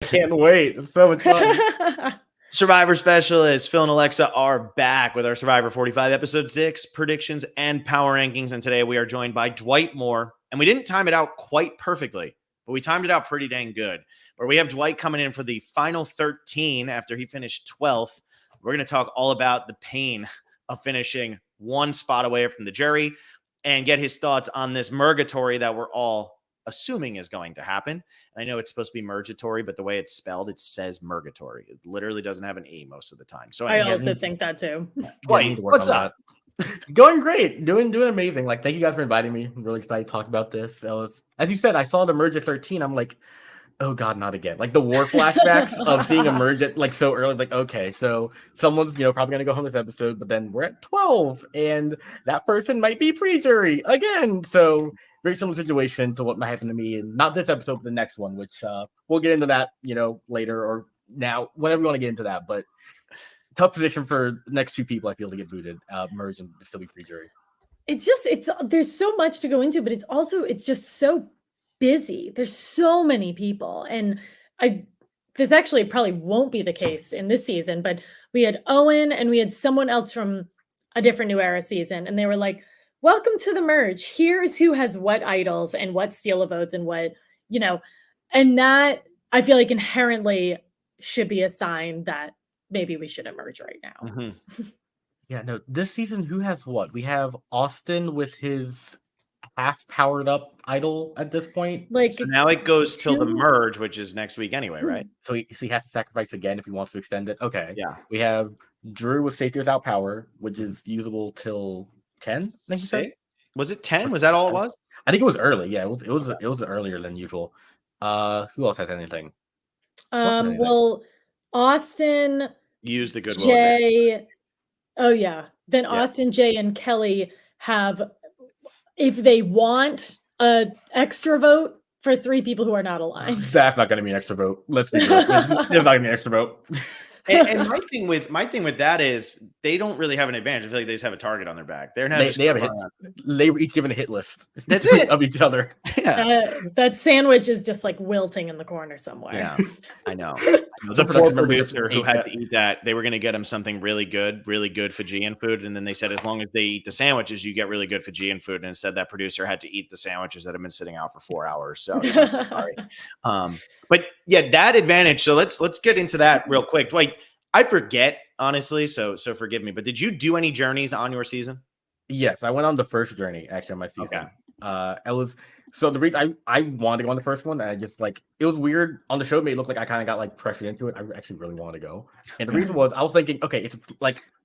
Can't wait. It's so much fun. Survivor Specialists, Phil and Alexa are back with our Survivor 45 episode 6 predictions and power rankings. And today we are joined by Dwight Moore. And we didn't time it out quite perfectly, but we timed it out pretty dang good. Where we have Dwight coming in for the final 13 after he finished 12th. We're going to talk all about the pain of finishing one spot away from the jury and get his thoughts on this murgatory that we're all assuming is going to happen. And I know it's supposed to be murgatory, but the way it's spelled, it says murgatory. It literally doesn't have an E most of the time. So I also think that too. Dwight, what's up? Going great. Doing amazing. Like, thank you guys for inviting me. I'm really excited to talk about this. As you said, I saw the merge at 13. I'm like, oh God, not again. Like the war flashbacks of seeing a merge at like so early. Like, okay, so someone's probably gonna go home this episode, but then we're at 12, and that person might be pre-jury again. So very similar situation to what might happen to me, and not this episode, but the next one, which we'll get into that, later or now, whenever we want to get into that. But tough position for the next two people, I feel, to get booted, merge and still be pre-jury. It's there's so much to go into, but it's just so busy. There's so many people, and this actually probably won't be the case in this season, but we had Owen and we had someone else from a different New Era season, and they were like, welcome to the merge. Here's who has what idols and what steal of votes and what, and that I feel like inherently should be a sign that maybe we shouldn't merge right now. Mm-hmm. Yeah, no, this season, who has what? We have Austin with his half powered up idol at this point. So now it goes till the merge, which is next week anyway, right? So he has to sacrifice again if he wants to extend it. Okay. Yeah. We have Drew with safety without power, which is usable till 10. Was it 10? Was that all it was? I think it was early. Yeah, it was earlier than usual. Who else has anything? Well, Austin used the goodwill. Jay. Oh yeah. Then Austin, Jay, and Kelly have, if they want an extra vote for 3 people who are not aligned. That's not going to be an extra vote. Let's be real. There's not going to be an extra vote. And my thing with that is they don't really have an advantage. I feel like they just have a target on their back. They have a hit. They were each given a hit list. That's it of each other. Yeah. That sandwich is just like wilting in the corner somewhere. Yeah, I know. The poor producer who had to eat that. They were going to get him something really good Fijian food, and then they said as long as they eat the sandwiches, you get really good Fijian food. And instead, that producer had to eat the sandwiches that have been sitting out for 4 hours. So sorry. But yeah, that advantage. So let's get into that real quick. Dwight, I forget, honestly, so forgive me, but did you do any journeys on your season? Yes, I went on the first journey actually on my season. Okay. So the reason I wanted to go on the first one, and I just it was weird on the show. It made it look like I kind of got pressured into it. I actually really wanted to go, and the reason was I was thinking, okay, it's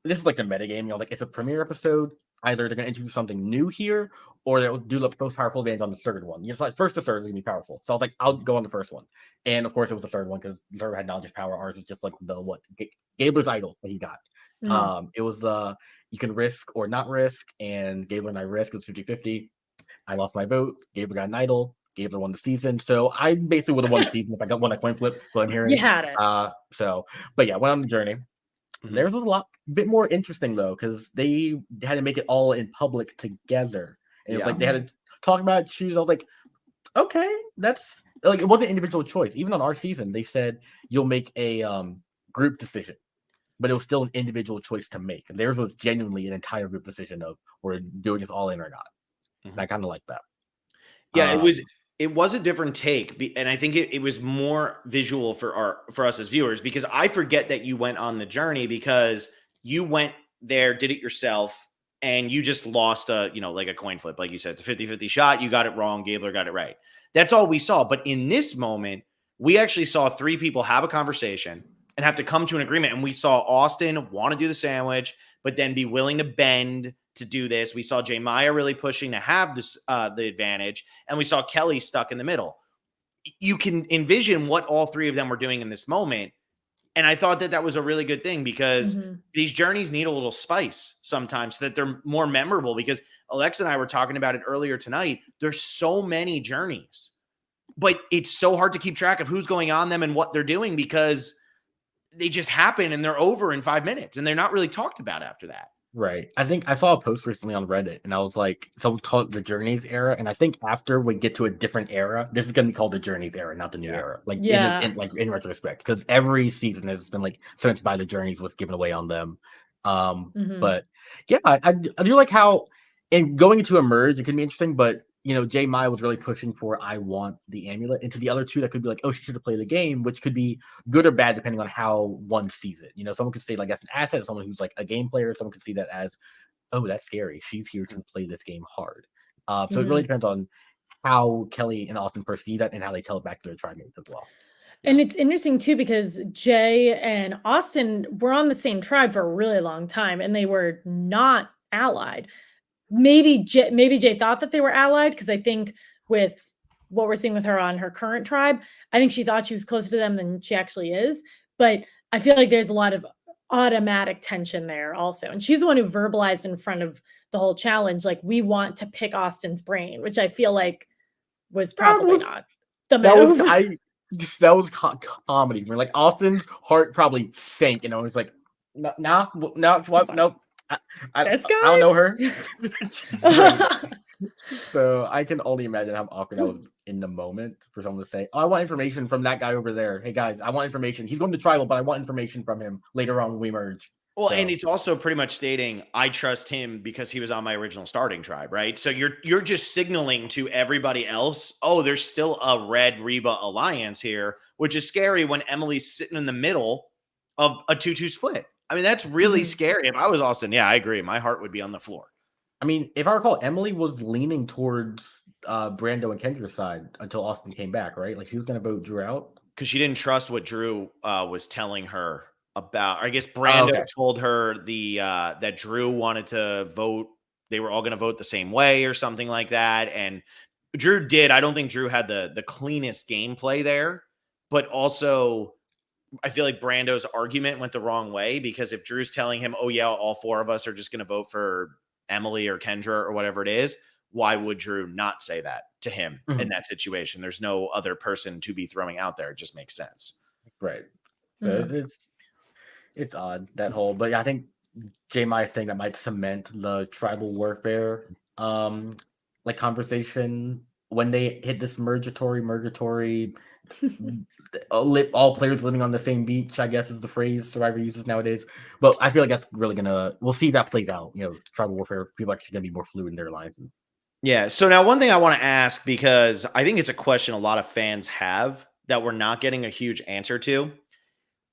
this is like the meta game. It's a premiere episode. Either they're gonna introduce something new here, or they'll do the most powerful advantage on the third one. First, the third is gonna be powerful. So I was like, I'll go on the first one, and of course it was the third one because the third had knowledge power. Ours was just the Gabler's idol that he got. It was you can risk or not risk, and Gabler and I risked. It was 50-50. I lost my vote. Gabler got an idol. Gabler won the season. So I basically would have won the season if I won a coin flip. But I'm hearing you had it. But yeah, went on the journey. Mm-hmm. Theirs was a bit more interesting though, because they had to make it all in public together. And it was they had to talk about it, choose. I was like, okay, that's it wasn't individual choice. Even on our season, they said you'll make a group decision, but it was still an individual choice to make. And theirs was genuinely an entire group decision of we're doing this all in or not. And I kind of like that. Yeah, it was a different take, and I think it was more visual for us as viewers, because I forget that you went on the journey because you went there, did it yourself, and you just lost a coin flip, like you said. It's a 50-50 shot. You got it wrong. Gabler got it right. That's all we saw. But in this moment, we actually saw 3 people have a conversation and have to come to an agreement. And we saw Austin want to do the sandwich, but then be willing to bend to do this. We saw J. Maya really pushing to have this the advantage, and we saw Kelly stuck in the middle. You can envision what all 3 of them were doing in this moment, and I thought that was a really good thing, because these journeys need a little spice sometimes so that they're more memorable, because Alexa and I were talking about it earlier tonight. There's so many journeys, but it's so hard to keep track of who's going on them and what they're doing, because they just happen and they're over in 5 minutes and they're not really talked about after that. Right. I think I saw a post recently on Reddit, and I was like, someone called it the Journeys era, and I think after we get to a different era, this is gonna be called the Journeys era, not the new era. Like Yeah. in retrospect, because every season has been like cemented by the Journeys was given away on them. But yeah, I do like how in going into a merge, it could be interesting, but J Mai was really pushing for I want the amulet. And to the other two, that could be like, oh, she should have played the game, which could be good or bad depending on how one sees it. Someone could say like as an asset, someone who's like a game player, someone could see that as, oh, that's scary. She's here to play this game hard. So it really depends on how Kelly and Austin perceive that and how they tell it back to their tribe mates as well. And it's interesting too because Jay and Austin were on the same tribe for a really long time, and they were not allied. Maybe Jay thought that they were allied because I think with what we're seeing with her on her current tribe, I think she thought she was closer to them than she actually is. But I feel like there's a lot of automatic tension there also. And she's the one who verbalized in front of the whole challenge, like, we want to pick Austin's brain, which I feel like was probably not the move. That was comedy. Like Austin's heart probably sank, it's like, no, what? Nope. I don't know her. So I can only imagine how awkward that was in the moment for someone to say, oh, I want information from that guy over there. Hey guys, I want information. He's going to tribal, but I want information from him later on when we merge. Well, and it's also pretty much stating I trust him because he was on my original starting tribe, right? So you're just signaling to everybody else, oh, there's still a Red Reba alliance here, which is scary when Emily's sitting in the middle of a 2-2 split. I mean, that's really scary. If I was Austin, yeah, I agree. My heart would be on the floor. I mean, if I recall, Emily was leaning towards Brando and Kendra's side until Austin came back, right? Like she was going to vote Drew out because she didn't trust what Drew was telling her about. I guess Brando told her that Drew wanted to vote. They were all going to vote the same way or something like that. And Drew did. I don't think Drew had the cleanest gameplay there, but also I feel like Brando's argument went the wrong way because if Drew's telling him, oh yeah, all four of us are just going to vote for Emily or Kendra or whatever it is, why would Drew not say that to him in that situation? There's no other person to be throwing out there. It just makes sense. Right. It's odd, that whole, but yeah, I think J Mai saying that might cement the tribal warfare like conversation when they hit this mergatory all players living on the same beach, I guess is the phrase Survivor uses nowadays. But I feel like that's really we'll see that plays out. Tribal warfare, people are actually gonna be more fluid in their alliances. Yeah. So now one thing I want to ask, because I think it's a question a lot of fans have that we're not getting a huge answer to.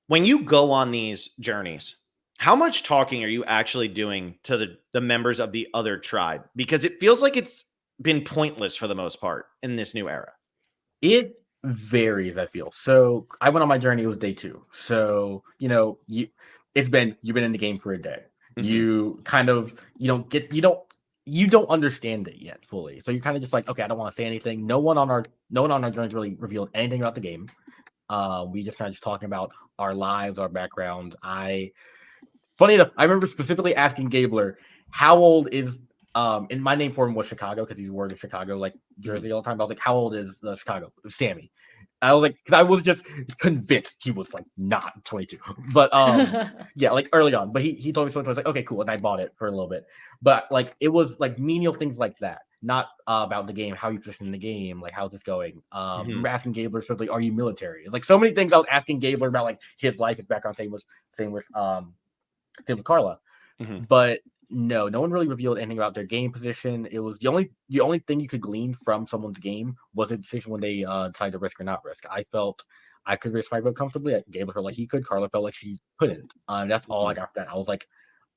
When you go on these journeys, how much talking are you actually doing to the members of the other tribe? Because it feels like it's been pointless for the most part in this new era. It varies, I feel. So I went on my journey, it was day 2. So, you've been in the game for a day. You kind of, you don't understand it yet fully. So you're kind of just like, okay, I don't want to say anything. No one on our journey really revealed anything about the game. We just kind of talking about our lives, our backgrounds. Funny enough, I remember specifically asking Gabler, how old is and my name for him was Chicago because he's wore the Chicago like jersey all the time. But I was like, how old is Chicago? It was Sammy. I was like, because I was just convinced he was like not 22. But yeah, like early on. But he told me so. I was like, okay, cool. And I bought it for a little bit. But like it was like menial things like that. Not about the game, how you position in the game, like how's this going. Remember asking Gabler something, are you military? It's like so many things I was asking Gabler about, like his life, his background. Same with Carla. But no one really revealed anything about their game position. It was the only thing you could glean from someone's game was a decision when they decided to risk or not risk. I felt I could risk my vote comfortably. Gabler felt like he could. Carla felt like she couldn't. That's all I got from that. I was like,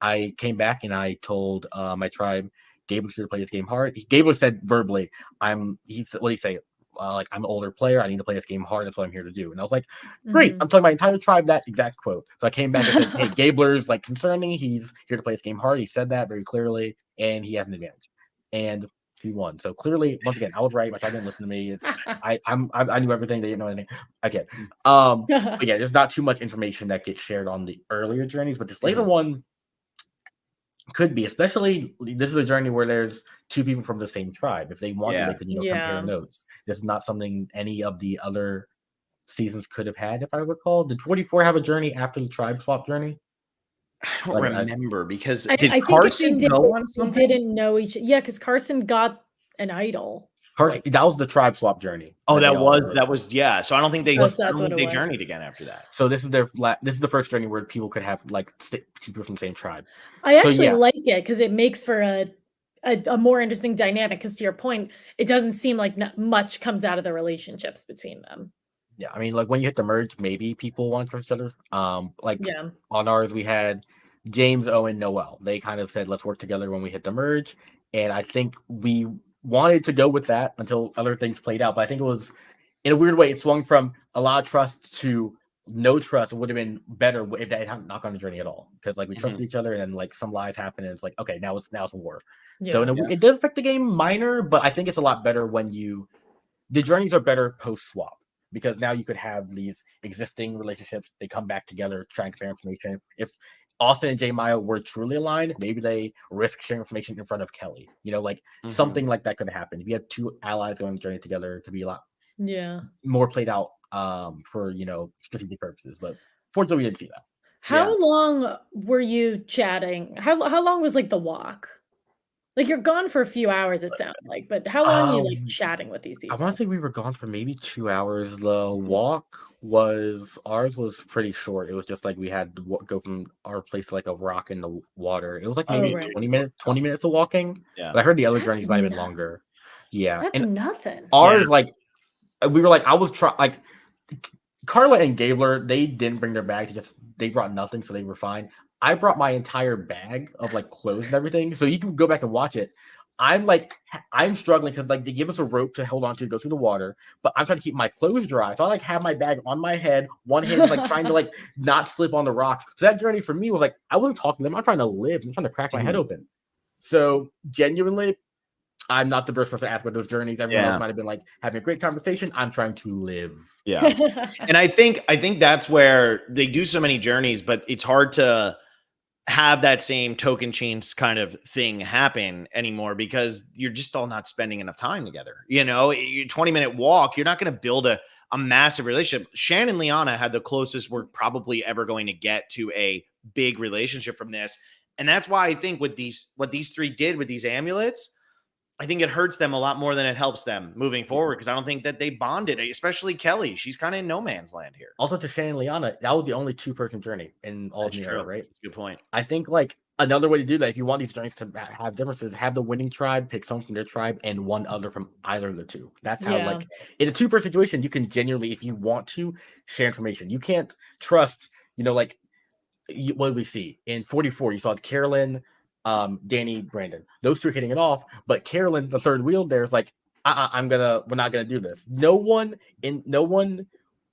I came back and I told my tribe, Gabler's here to play this game hard. Gabler said verbally, what did he say? Like, I'm an older player. I need to play this game hard. That's what I'm here to do. And I was like, great. I'm telling my entire tribe that exact quote. So I came back and said, hey, Gabler's like concerning. He's here to play this game hard. He said that very clearly, and he has an advantage. And he won. So clearly, once again, I was right. My tribe didn't listen to me. I knew everything. They didn't know anything. Okay. But yeah, there's not too much information that gets shared on the earlier journeys, but this later one could be, especially this is a journey where there's 2 people from the same tribe. If they wanted, they could compare notes. This is not something any of the other seasons could have had, if I recall. Did 44 have a journey after the tribe swap journey? I don't remember because I did think Carson go on something? They didn't know each. Yeah, because Carson got an idol. Carson, that was the tribe swap journey. Oh, that was yeah. So I don't think they journeyed again after that. So this is the first journey where people could have like people from the same tribe. I actually like it because it makes for a more interesting dynamic. Because to your point, it doesn't seem like much comes out of the relationships between them. Yeah, I mean, like when you hit the merge, maybe people want to trust each other. On ours, we had James, Owen, Noel. They kind of said, let's work together when we hit the merge. And I think we wanted to go with that until other things played out. But I think it was, in a weird way, it swung from a lot of trust to no trust. It would have been better if they had not gone on the journey at all. Because like we trusted each other and then like some lies happened and it's like, okay, now it's a war. Yeah. So it does affect the game minor, but I think it's a lot better when the journeys are better post-swap. Because now you could have these existing relationships. They come back together, try and compare information. If Austin and J Maya were truly aligned, maybe they risk sharing information in front of Kelly. Something like that could happen. If you had two allies going on a journey together, to be a lot more played out for strategic purposes. But fortunately, we didn't see that. How long were you chatting? How long was like the walk? Like you're gone for a few hours, it sounds like, but how long are you like chatting with these people? I want to say we were gone for maybe 2 hours. The walk ours was pretty short. It was just like we had to go from our place to like a rock in the water. It was like maybe 20 minutes of walking. Yeah. But I heard the other journeys might have been longer. Yeah. That's nothing. Ours, like we were like, I was like Carla and Gabler, they didn't bring their bags, they brought nothing, so they were fine. I brought my entire bag of like clothes and everything, so you can go back and watch it. I'm struggling because like they give us a rope to hold on to go through the water, but I'm trying to keep my clothes dry. So I like have my bag on my head, one hand is like trying to like not slip on the rocks. So that journey for me was like I wasn't talking to them. I'm trying to live. I'm trying to crack my head open. So genuinely, I'm not the first person to ask about those journeys. Everyone else might have been like having a great conversation. I'm trying to live. Yeah, and I think that's where they do so many journeys, but it's hard to have that same token chains kind of thing happen anymore because you're just all not spending enough time together. Your 20-minute walk, you're not going to build a massive relationship. Shan and Liana had the closest we're probably ever going to get to a big relationship from this. And that's why I think what these three did with these amulets, I think it hurts them a lot more than it helps them moving forward because I don't think that they bonded, especially Kelly. She's kind of in no man's land here. Also, to Shan and Liana, that was the only 2-person journey in all of the era, right? That's a good point. I think like another way to do that, if you want these journeys to have differences, have the winning tribe pick someone from their tribe and one other from either of the two. That's how like in a 2-person situation, you can genuinely, if you want to, share information. You can't trust, what did we see in 44? You saw Carolyn, Danny, Brandon, those two hitting it off, but Carolyn, the third wheel, there's like, we're not gonna do this. No one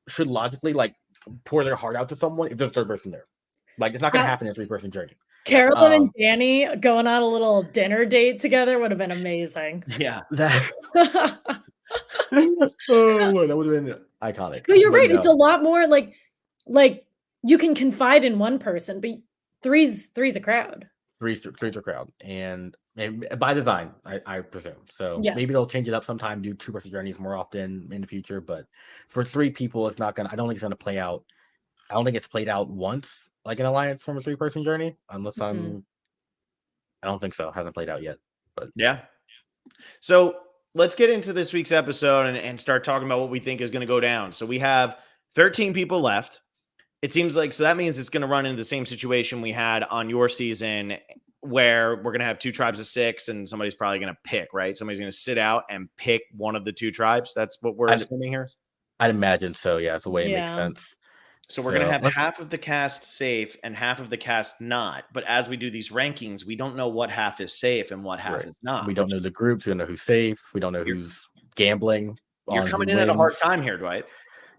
should logically like pour their heart out to someone if there's a third person there. Like it's not gonna happen in a 3-person journey. Carolyn and Danny going on a little dinner date together would have been amazing. Yeah. That that would have been iconic. But you're right. No. It's a lot more like you can confide in one person, but three's a crowd. Three's a crowd, and by design, I presume. So maybe they'll change it up sometime, do 2-person journeys more often in the future. But for 3 people, it's not gonna. I don't think it's gonna play out. I don't think it's played out once, like an alliance from a 3-person journey, unless I don't think so. It hasn't played out yet. But yeah. So let's get into this week's episode and start talking about what we think is going to go down. So we have 13 people left. It seems like, so that means it's going to run into the same situation we had on your season where we're going to have 2 tribes of 6 and somebody's probably going to pick, right? Somebody's going to sit out and pick one of the 2 tribes. That's what we're assuming here. I'd imagine so. Yeah. It's the way it makes sense. So we're going to have half of the cast safe and half of the cast not. But as we do these rankings, we don't know what half is safe and what half is not. We don't know the groups. We don't know who's safe. We don't know who's gambling. You're coming in at a hard time here, Dwight.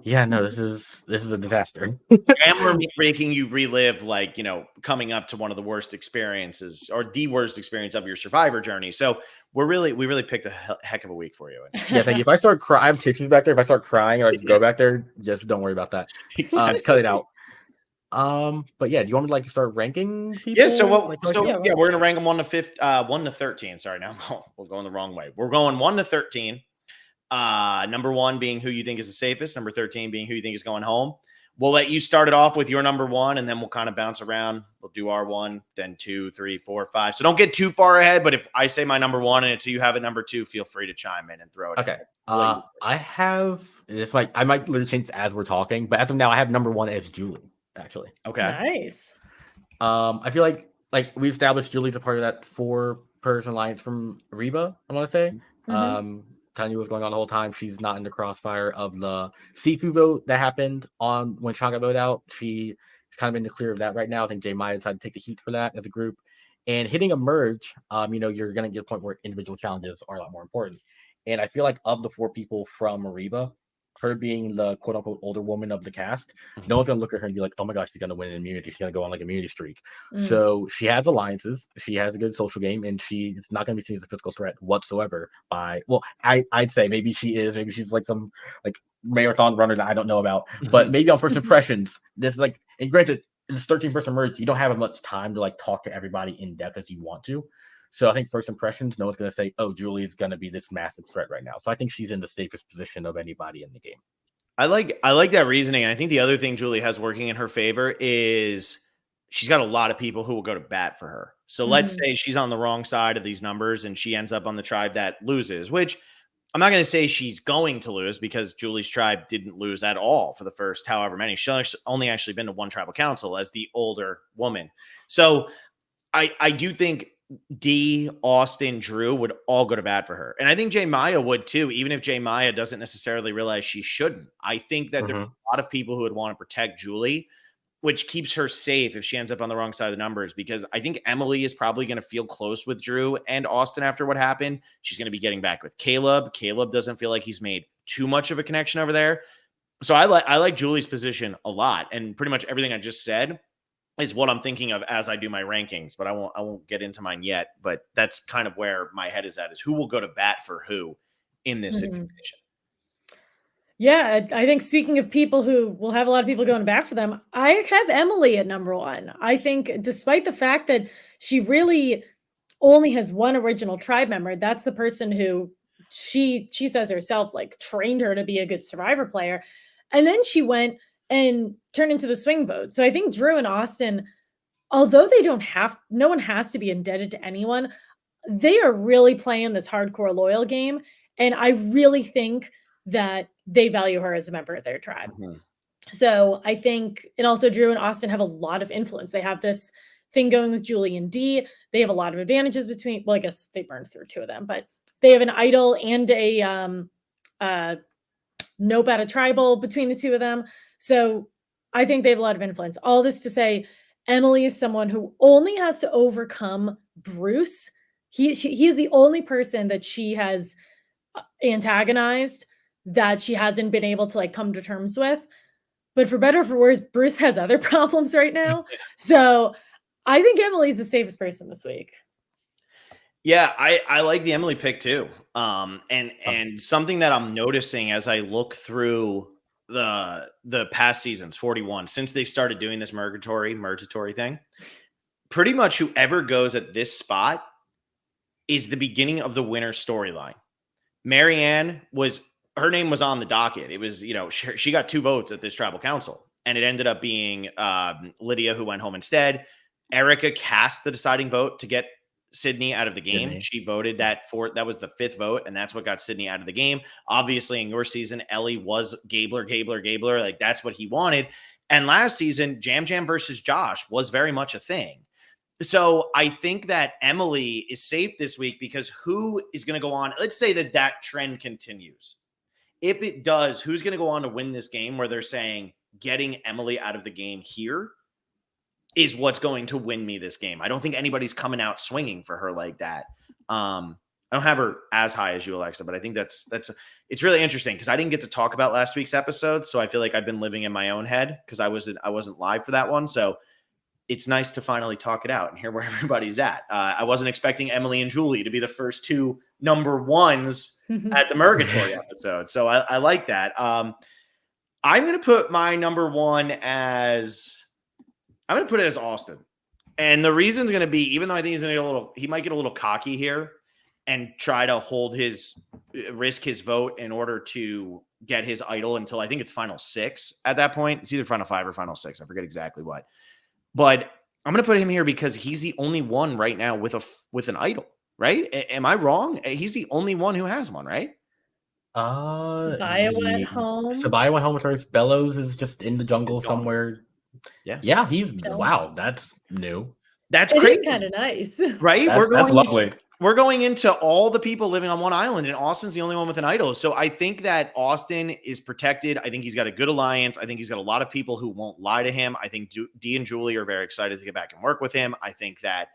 Yeah, no, this is a disaster. And we're making you relive, like, coming up to one of the worst experiences or the worst experience of your survivor journey. So we really picked a heck of a week for you. Yeah, thank you. If I start crying, I have tissues back there. If I start crying or I go back there, just don't worry about that. Cut it out. But yeah, do you want me to start ranking people? Yeah. So we're gonna rank them 1 to 13. Sorry, now we're going the wrong way. We're going 1 to 13. Number 1 being who you think is the safest. Number 13 being who you think is going home. we'll let you start it off with your number one, and then we'll kind of bounce around. We'll do our one, then 2, 3, 4, 5. So don't get too far ahead. But if I say my number one and you have it number 2, feel free to chime in and throw it. Okay. I have it's like I might literally change as we're talking, but as of now, I have number 1 as Julie. Actually. Okay. Nice. I feel like we established Julie's a part of that 4-person alliance from Reba. I want to say. Kind of knew what was going on the whole time. She's not in the crossfire of the Sifu vote that happened on when Sean got voted out. She's kind of in the clear of that right now. I think J. Maya decided to take the heat for that as a group. And hitting a merge, you're going to get a point where individual challenges are a lot more important. And I feel like of the 4 people from Reba, her being the quote unquote older woman of the cast, no one's gonna look at her and be like, oh my gosh, she's gonna win an immunity. She's gonna go on like immunity streak. So she has alliances, she has a good social game, and she's not gonna be seen as a physical threat whatsoever I'd say maybe she's like some like marathon runner that I don't know about. But maybe on first impressions, this like, and granted, in this 13-person merge, you don't have as much time to like talk to everybody in depth as you want to. So I think first impressions, no one's going to say, oh, Julie's going to be this massive threat right now. So I think she's in the safest position of anybody in the game. I like that reasoning. And I think the other thing Julie has working in her favor is she's got a lot of people who will go to bat for her. So let's say she's on the wrong side of these numbers and she ends up on the tribe that loses, which I'm not going to say she's going to lose because Julie's tribe didn't lose at all for the first however many. She's only actually been to one tribal council as the older woman. So I do think D, Austin, Drew would all go to bat for her. And I think J. Maya would too, even if J. Maya doesn't necessarily realize she shouldn't. I think that there's a lot of people who would want to protect Julie, which keeps her safe if she ends up on the wrong side of the numbers, because I think Emily is probably going to feel close with Drew and Austin after what happened. She's going to be getting back with Caleb. Caleb doesn't feel like he's made too much of a connection over there. So I like Julie's position a lot. And pretty much everything I just said is what I'm thinking of as I do my rankings, but I won't get into mine yet. But that's kind of where my head is at, is who will go to bat for who in this situation. Yeah, I think speaking of people who will have a lot of people going to bat for them, I have Emily at number 1. I think despite the fact that she really only has one original tribe member, that's the person who she says herself, like, trained her to be a good Survivor player. And then she went and turned into the swing vote. So I think Drew and Austin, although no one has to be indebted to anyone, they are really playing this hardcore loyal game. And I really think that they value her as a member of their tribe. So I think, and also Drew and Austin have a lot of influence. They have this thing going with Julie and D. They have a lot of advantages between, well, I guess they burned through 2 of them, but they have an idol and a nope at a tribal between the 2 of them. So I think they have a lot of influence. All this to say, Emily is someone who only has to overcome Bruce. He is the only person that she has antagonized that she hasn't been able to like come to terms with. But for better or for worse, Bruce has other problems right now. So I think Emily's the safest person this week. Yeah, I like the Emily pick too. And something that I'm noticing as I look through the past seasons, 41, since they started doing this mergatory thing, pretty much whoever goes at this spot is the beginning of the winner storyline. Marianne her name was on the docket. It was, she got 2 votes at this tribal council, and it ended up being Lydia, who went home instead. Erica cast the deciding vote to get Sydney out of the game. Sydney. She voted that was the 5th vote, and that's what got Sydney out of the game. Obviously, in your season, Ellie was Gabler. Like, that's what he wanted. And last season, Jam Jam versus Josh was very much a thing. So I think that Emily is safe this week, because who is going to go on? Let's say that trend continues. If it does, who's going to go on to win this game, where they're saying getting Emily out of the game here is what's going to win me this game? I don't think anybody's coming out swinging for her like that. I don't have her as high as you, Alexa, but I think it's really interesting, because I didn't get to talk about last week's episode. So I feel like I've been living in my own head, because I wasn't live for that one. So it's nice to finally talk it out and hear where everybody's at. I wasn't expecting Emily and Julie to be the first 2 number 1s at the Murgatory episode. So I like that. I'm going to put my number 1 as, I'm going to put it as Austin. And the reason's going to be, even though I think he might get a little cocky here and try to risk his vote in order to get his idol until I think it's final 6 at that point. It's either final 5 or final 6. I forget exactly what. But I'm going to put him here because he's the only one right now with an idol, right? Am I wrong? He's the only one who has one, right? Sabaya went home. Sabaya went home with hers. Bellows is just in the jungle somewhere. Yeah, he's wow. That's new. That's crazy. Kind of nice, right? That's lovely. We're going into all the people living on one island, and Austin's the only one with an idol. So I think that Austin is protected. I think he's got a good alliance. I think he's got a lot of people who won't lie to him. I think Dee and Julie are very excited to get back and work with him. I think that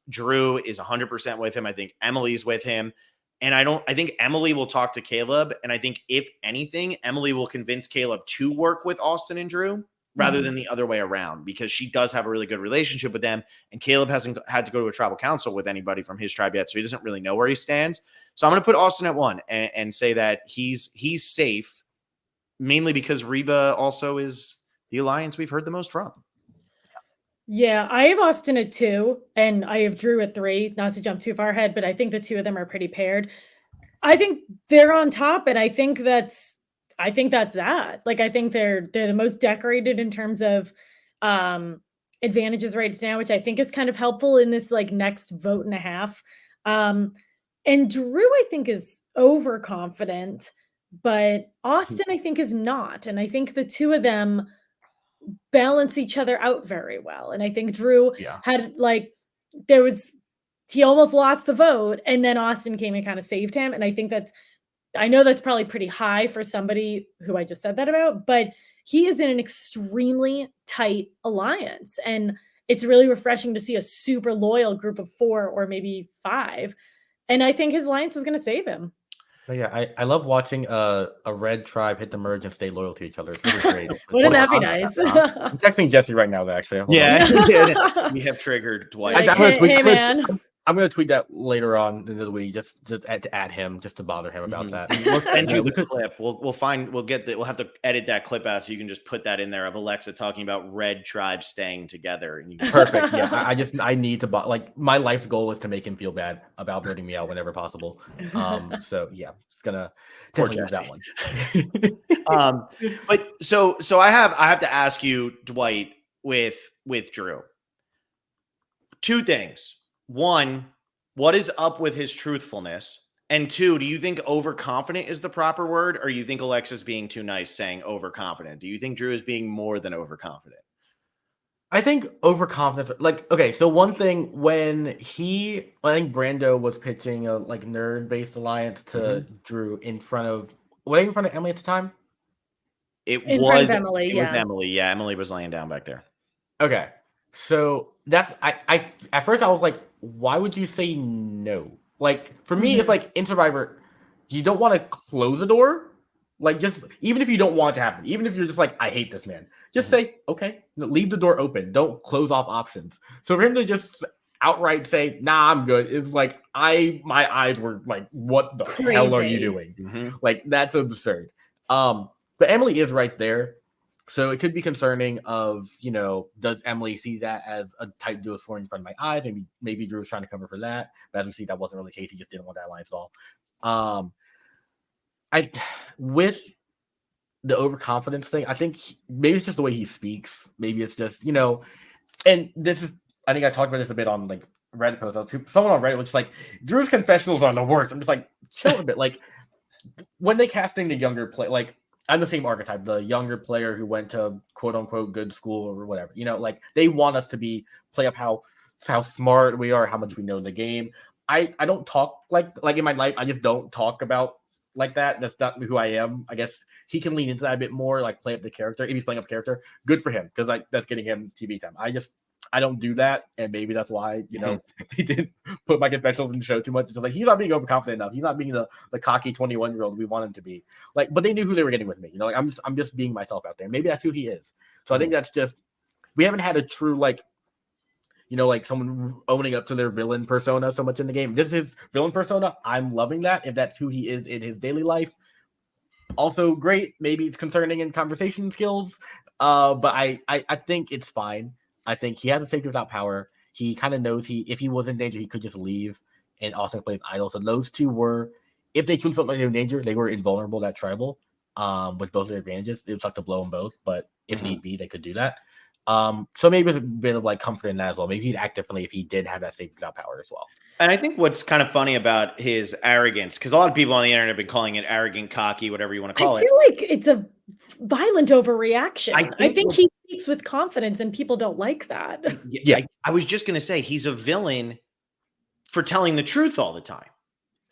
Drew is 100% with him. I think Emily's with him. And I think Emily will talk to Caleb. And I think if anything, Emily will convince Caleb to work with Austin and Drew rather than the other way around, because she does have a really good relationship with them. And Caleb hasn't had to go to a tribal council with anybody from his tribe yet, so he doesn't really know where he stands. So I'm going to put Austin at 1 and say that he's safe, mainly because Reba also is the alliance we've heard the most from. Yeah, I have Austin at 2, and I have Drew at 3, not to jump too far ahead, but I think the two of them are pretty paired. I think they're on top, and I think that's that. Like, I think they're the most decorated in terms of advantages right now, which I think is kind of helpful in this like next vote and a half. And Drew, I think, is overconfident, but Austin, I think, is not. And I think the two of them balance each other out very well. And I think Drew had he almost lost the vote, and then Austin came and kind of saved him. And I think I know that's probably pretty high for somebody who I just said that about, but he is in an extremely tight alliance. And it's really refreshing to see a super loyal group of 4 or maybe 5. And I think his alliance is going to save him. But yeah, I love watching a red tribe hit the merge and stay loyal to each other. It's really great. Wouldn't that be nice? I'm texting Jesse right now, actually. We have triggered Dwight. I'm going to tweet that later on in the week, just to add him, just to bother him about that. And the clip. We'll have to edit that clip out so you can just put that in there of Alexa talking about red tribes staying together. And perfect. Yeah, I need to my life's goal is to make him feel bad about voting me out whenever possible. So yeah, it's gonna definitely use that one. But so I have to ask you, Dwight, with Drew, 2 things. 1, what is up with his truthfulness? And 2, do you think overconfident is the proper word, or you think Alexa's being too nice saying overconfident? Do you think Drew is being more than overconfident? I think overconfidence, so one thing when I think Brando was pitching a nerd-based alliance to Drew in front of Emily at the time? It was Emily. Yeah, Emily was laying down back there. Okay. So that's I at first I was like, why would you say no? Like, for me, it's like in Survivor, you don't want to close the door. Like, just even if you don't want it to happen, even if you're just like, I hate this man, just say, okay, leave the door open. Don't close off options. So for him to just outright say, nah, I'm good, it's like my eyes were like, what the hell are you doing? Like, that's absurd. But Emily is right there. So it could be concerning of, does Emily see that as a tight duo scoring in front of my eyes? Maybe Drew's trying to cover for that. But as we see, that wasn't really the case. He just didn't want that alliance at all. With the overconfidence thing, I think maybe it's just the way he speaks. Maybe it's just, and this is, I think I talked about this a bit on Reddit post. Someone on Reddit was just like, Drew's confessionals are the worst. I'm just like, chill a bit. Like, when they casting the younger play, I'm the same archetype, the younger player who went to quote unquote good school or whatever. They want us to play up how smart we are, how much we know the game. I don't talk like in my life. I just don't talk about like that. That's not who I am. I guess he can lean into that a bit more, play up the character. If he's playing up character, good for him, because that's getting him TV time. I don't do that, and maybe that's why he didn't put my confessionals in the show too much. It's just he's not being overconfident enough. He's not being the cocky 21-year-old we want him to be. But they knew who they were getting with me. I'm just being myself out there. Maybe that's who he is. So I think that's just, we haven't had a true someone owning up to their villain persona so much in the game. This is his villain persona. I'm loving that. If that's who he is in his daily life, also great. Maybe it's concerning in conversation skills. But I think it's fine. I think he has a safety without power. He kind of knows if he was in danger, he could just leave, and Austin plays idol. So those two were, if they truly felt like they were in danger, they were invulnerable, that tribal. with both their advantages. It would suck to blow them both, but if need be, they could do that. So maybe there's a bit of like comfort in that as well. Maybe he'd act differently if he did have that safety valve power as well. And I think what's kind of funny about his arrogance, because a lot of people on the internet have been calling it arrogant, cocky, whatever you want to call it. I feel like it's a violent overreaction. I think he speaks with confidence, and people don't like that. Yeah, I was just going to say he's a villain for telling the truth all the time.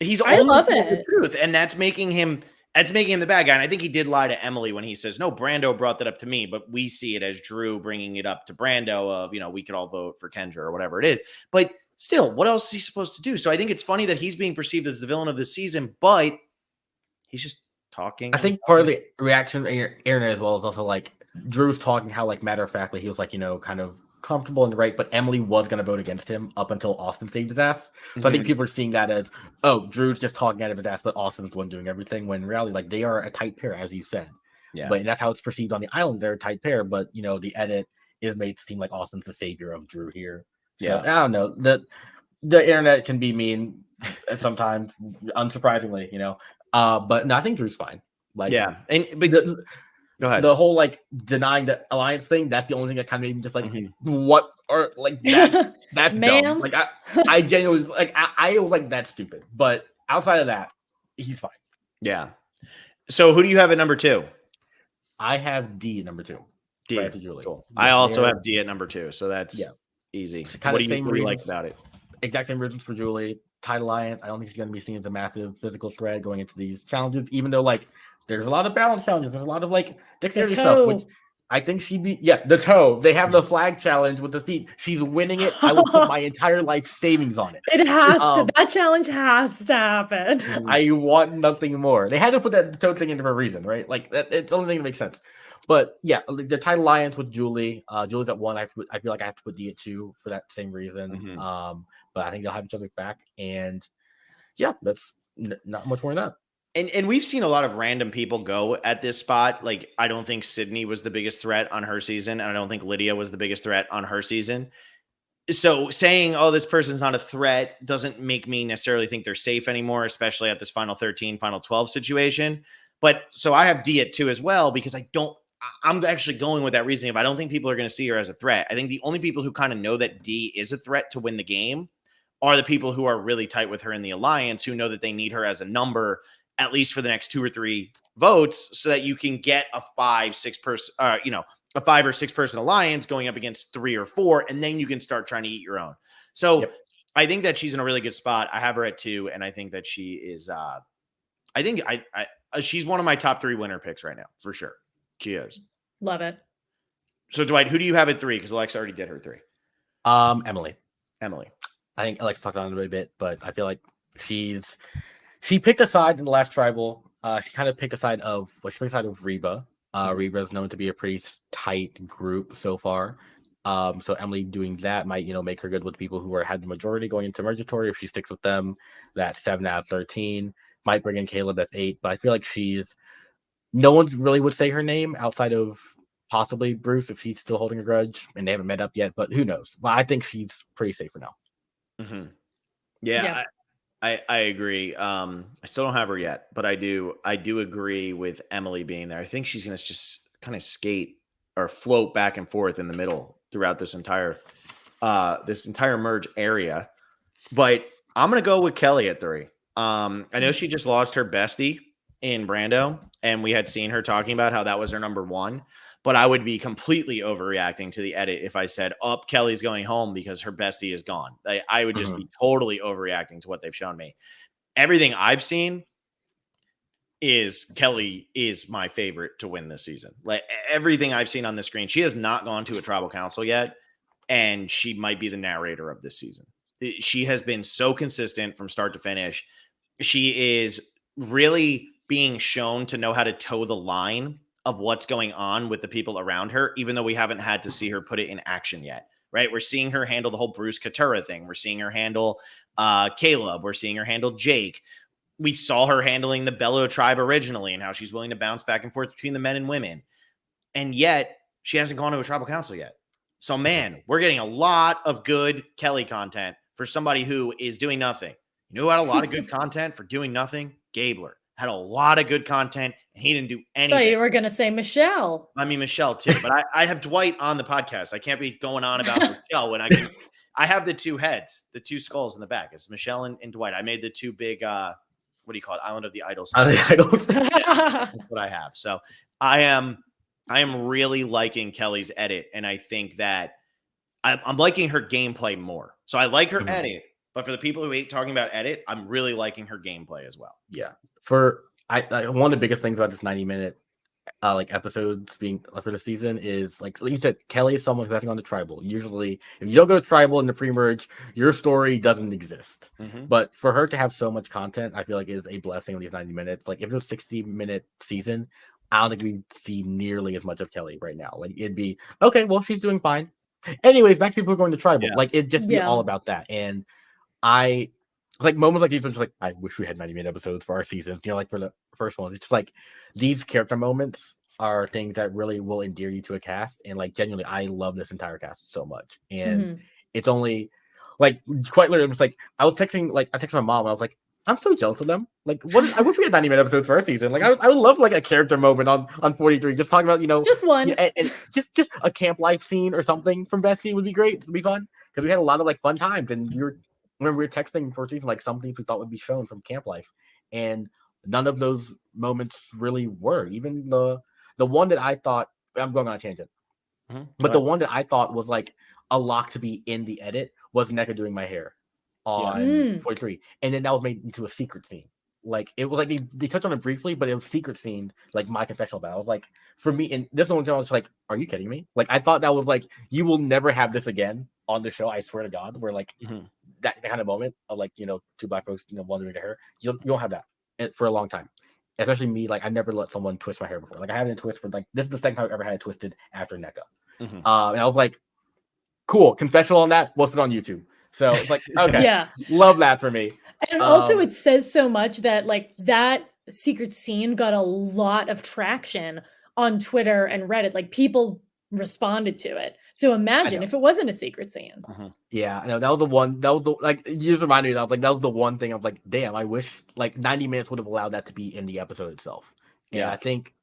He's only telling the truth, and that's making him the bad guy. And I think he did lie to Emily when he says, "No, Brando brought that up to me," but we see it as Drew bringing it up to Brando of, we could all vote for Kendra or whatever it is. But still, what else is he supposed to do? So I think it's funny that he's being perceived as the villain of the season, but he's just talking. I think part of the reaction internet as well is also like Drew's talking how like matter of factly he was like, kind of comfortable in the right, but Emily was going to vote against him up until Austin saved his ass. So I think people are seeing that as, oh, Drew's just talking out of his ass, but Austin's the one doing everything, when in reality, like, they are a tight pair, as you said. Yeah. But that's how it's perceived on the island. They're a tight pair, but the edit is made to seem like Austin's the savior of Drew here. So, yeah, I don't know. The internet can be mean sometimes, unsurprisingly, but no, I think Drew's fine. Like, yeah, go ahead. The whole like denying the alliance thing, that's the only thing that kind of made me just like, what, or like that's dumb. Like I genuinely like I was like, that's stupid. But outside of that, he's fine. Yeah. So who do you have at number 2? I have D at number 2. D. Right to Julie. Cool. I also have D at number 2. So that's easy. What do you like about it? Exact same reasons for Julie. Tight alliance. I don't think she's going to be seen as a massive physical threat going into these challenges, even though like there's a lot of balance challenges. There's a lot of like dexterity stuff, which I think she'd be. Yeah, the toe. They have the flag challenge with the feet. She's winning it. I will put my entire life savings on it. It has to. That challenge has to happen. I want nothing more. They had to put that toe thing in for a reason, right? Like it's the only thing that makes sense. But yeah, the tight alliance with Julie. Julie's at 1. I feel like I have to put D at 2 for that same reason. But I think they'll have each other's back, and yeah, that's not much more than that. And we've seen a lot of random people go at this spot. Like, I don't think Sydney was the biggest threat on her season, and I don't think Lydia was the biggest threat on her season. So saying, oh, this person's not a threat doesn't make me necessarily think they're safe anymore, especially at this final 13, final 12 situation. But so I have D at 2 as well, because I'm actually going with that reasoning of I don't think people are going to see her as a threat. I think the only people who kind of know that D is a threat to win the game are the people who are really tight with her in the alliance, who know that they need her as a number, at least for the next 2 or 3 votes, so that you can get a 5-6 person, a 5 or 6 person alliance going up against 3 or 4, and then you can start trying to eat your own. So I think that she's in a really good spot. I have her at 2, and I think that she is. She's one of my top 3 winner picks right now for sure. She is. Love it. So Dwight, who do you have at 3? Because Alexa already did her 3. Emily. I think Alexa talked on it a bit, but I feel like she picked a side in the last tribal. She kind of picked a side of Reba. Reba is known to be a pretty tight group so far. So Emily doing that might, make her good with people who had the majority going into Mergatory. If she sticks with them, that's 7 out of 13. Might bring in Caleb, that's 8. But I feel like no one really would say her name outside of possibly Bruce if she's still holding a grudge and they haven't met up yet. But who knows? Well, I think she's pretty safe for now. Yeah. I agree. I still don't have her yet, but I do agree with Emily being there. I think she's going to just kind of skate or float back and forth in the middle throughout this entire merge area. But I'm going to go with Kelly at 3. I know she just lost her bestie in Brando, and we had seen her talking about how that was her number 1. But I would be completely overreacting to the edit if I said, Kelly's going home because her bestie is gone. I would just be totally overreacting to what they've shown me. Everything I've seen is Kelly is my favorite to win this season. Like, everything I've seen on the screen, she has not gone to a tribal council yet, and she might be the narrator of this season. She has been so consistent from start to finish. She is really being shown to know how to toe the line of what's going on with the people around her, even though we haven't had to see her put it in action yet, right? We're seeing her handle the whole Bruce Katura thing. We're seeing her handle Caleb. We're seeing her handle Jake. We saw her handling the Bello tribe originally and how she's willing to bounce back and forth between the men and women. And yet she hasn't gone to a tribal council yet. So, man, we're getting a lot of good Kelly content for somebody who is doing nothing. You know who had a lot of good content for doing nothing? Gabler. had a lot of good content, and he didn't do I thought anything. you were going to say Michelle. I mean, Michelle too, but I have Dwight on the podcast. I can't be going on about Michelle when I have the two heads, the two skulls in the back. It's Michelle and Dwight. I made the two big, what do you call it? Island of the Idols. That's what I have. So I am really liking Kelly's edit. And I think that I'm liking her gameplay more. So I like her edit, but for the people who hate talking about edit, I'm really liking her gameplay as well. Yeah. For one of the biggest things about this 90-minute like episodes being for the season is like you said, Kelly is someone who's actually on the tribal. Usually, if you don't go to tribal in the pre-merge, your story doesn't exist. But for her to have so much content, I feel like is a blessing on these 90 minutes. Like if it was a 60-minute season, I don't think we'd see nearly as much of Kelly right now. Like it'd be okay, well, she's doing fine. Anyways, back to people who are going to tribal. Like it'd just be all about that. And I like moments like these are just like, I wish we had 90-minute episodes for our seasons. You know, like for the first ones, it's just like these character moments are things that really will endear you to a cast. And like genuinely, I love this entire cast so much. And it's only like quite literally, I'm just like, I texted my mom and I was like, I'm so jealous of them. Like, I wish we had 90-minute episodes for our season. Like, I would love like a character moment on 43, just talking about, you know, just one, and just a camp life scene or something from Bessie would be great. It'd be fun because we had a lot of like fun times. And when we were texting for a season, like some things we thought would be shown from camp life, and none of those moments really were. Even the one that I thought, I'm going on a tangent, but the one that I thought was like a lock to be in the edit was NECA doing my hair on 43, and then that was made into a secret scene. Like it was like they touched on it briefly, but it was secret scene, like my confessional battle. I was like, for me, and this one I was like, are you kidding me? Like I thought that was like, you will never have this again on the show. I swear to God, where like that kind of moment of like, you know, two black folks, you know, wondering to her, you don't have that for a long time. Especially me, like I never let someone twist my hair before. Like I haven't twist for like, this is the second time I've ever had it twisted after NECA. And I was like, cool, confessional on that. We'll put it on YouTube. So it's like, okay, love that for me. And also it says so much that like that secret scene got a lot of traction on Twitter and Reddit. Like people responded to it. So imagine if it wasn't a secret scene. Yeah, I know that was the one. That was the like. You just reminded me. That I was like, that was the one thing. I was like, damn, I wish like 90 minutes would have allowed that to be in the episode itself. And I think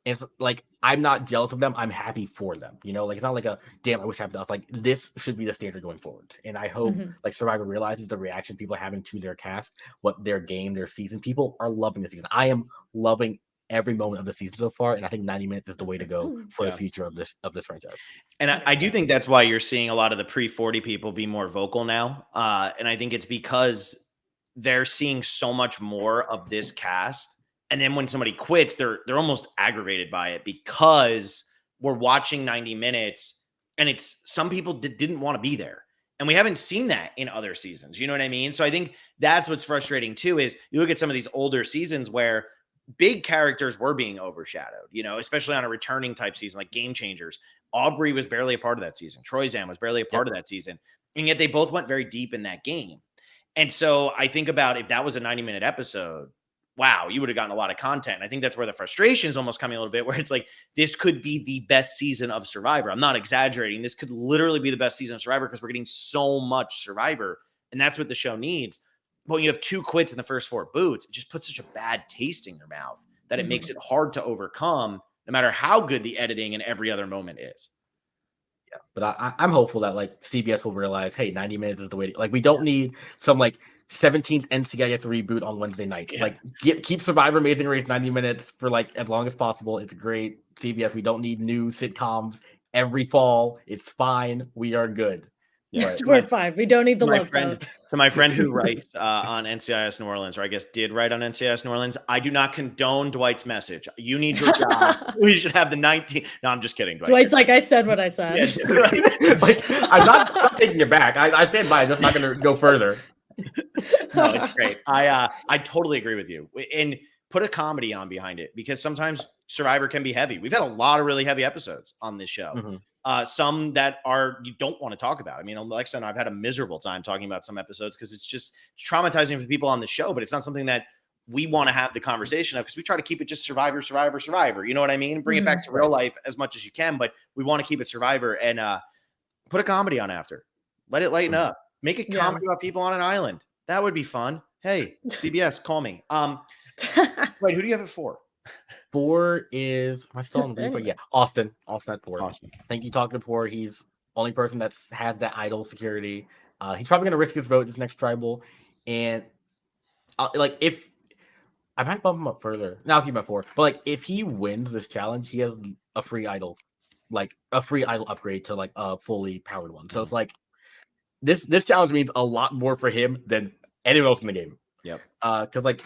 it's like I'm not jealous of them. I'm happy for them. You know, like it's not like a damn. I wish I had enough. Like this should be the standard going forward. And I hope like Survivor realizes the reaction people are having to their cast, what their game, their season. People are loving the season. I am loving every moment of the season so far, and I think 90 minutes is the way to go for the future of this franchise. And I do think that's why you're seeing a lot of the pre-40 people be more vocal now. And I think it's because they're seeing so much more of this cast. And then when somebody quits, they're almost aggravated by it because we're watching 90 minutes and it's some people didn't want to be there. And we haven't seen that in other seasons. You know what I mean? So I think that's what's frustrating too, is you look at some of these older seasons where big characters were being overshadowed, you know, especially on a returning type season, like Game Changers. Aubrey was barely a part of that season. Troyzan was barely a part of that season. And yet they both went very deep in that game. And so I think about if that was a 90-minute episode, wow, you would have gotten a lot of content. I think that's where the frustration is almost coming a little bit, where it's like, this could be the best season of Survivor. I'm not exaggerating. This could literally be the best season of Survivor because we're getting so much Survivor. And that's what the show needs. But when you have 2 quits in the first 4 boots, it just puts such a bad taste in your mouth that it makes it hard to overcome, no matter how good the editing and every other moment is. Yeah, but I'm hopeful that like CBS will realize, hey, 90 minutes is the way to, like, we don't need some like 17th NCIS reboot on Wednesday nights. Like keep Survivor Amazing Race 90 minutes for like as long as possible. It's great. CBS, we don't need new sitcoms every fall. It's fine. We are good. Yeah, we're fine. We don't need the love boat. To my friend who writes on NCIS New Orleans, or I guess did write on NCIS New Orleans, I do not condone Dwight's message. You need your job. We should have the 19. No, I'm just kidding. Dwight's like, I said what I said. Yeah, like, I'm not taking it back. I stand by. I'm just not going to go further. No, it's great. I totally agree with you. And put a comedy on behind it, because sometimes Survivor can be heavy. We've had a lot of really heavy episodes on this show. Some that you don't want to talk about. I mean, Alexa and I've had a miserable time talking about some episodes because it's traumatizing for people on the show, but it's not something that we want to have the conversation of, because we try to keep it just Survivor. You know what I mean? Bring it back to real life as much as you can, but we want to keep it Survivor, and put a comedy on after. Let it lighten up. Make a comedy about people on an island. That would be fun. Hey, CBS, call me. Wait, who do you have at 4? 4 is my still on the replay? Yeah, Austin. Austin at 4. Awesome. I think you talked before. He's only person that has that idol security. He's probably gonna risk his vote this next tribal, and like if I might bump him up further. Now I'll keep him at 4. But like if he wins this challenge, he has a free idol, like a free idol upgrade to like a fully powered one. So it's like this challenge means a lot more for him than anyone else in the game. Yep. Because like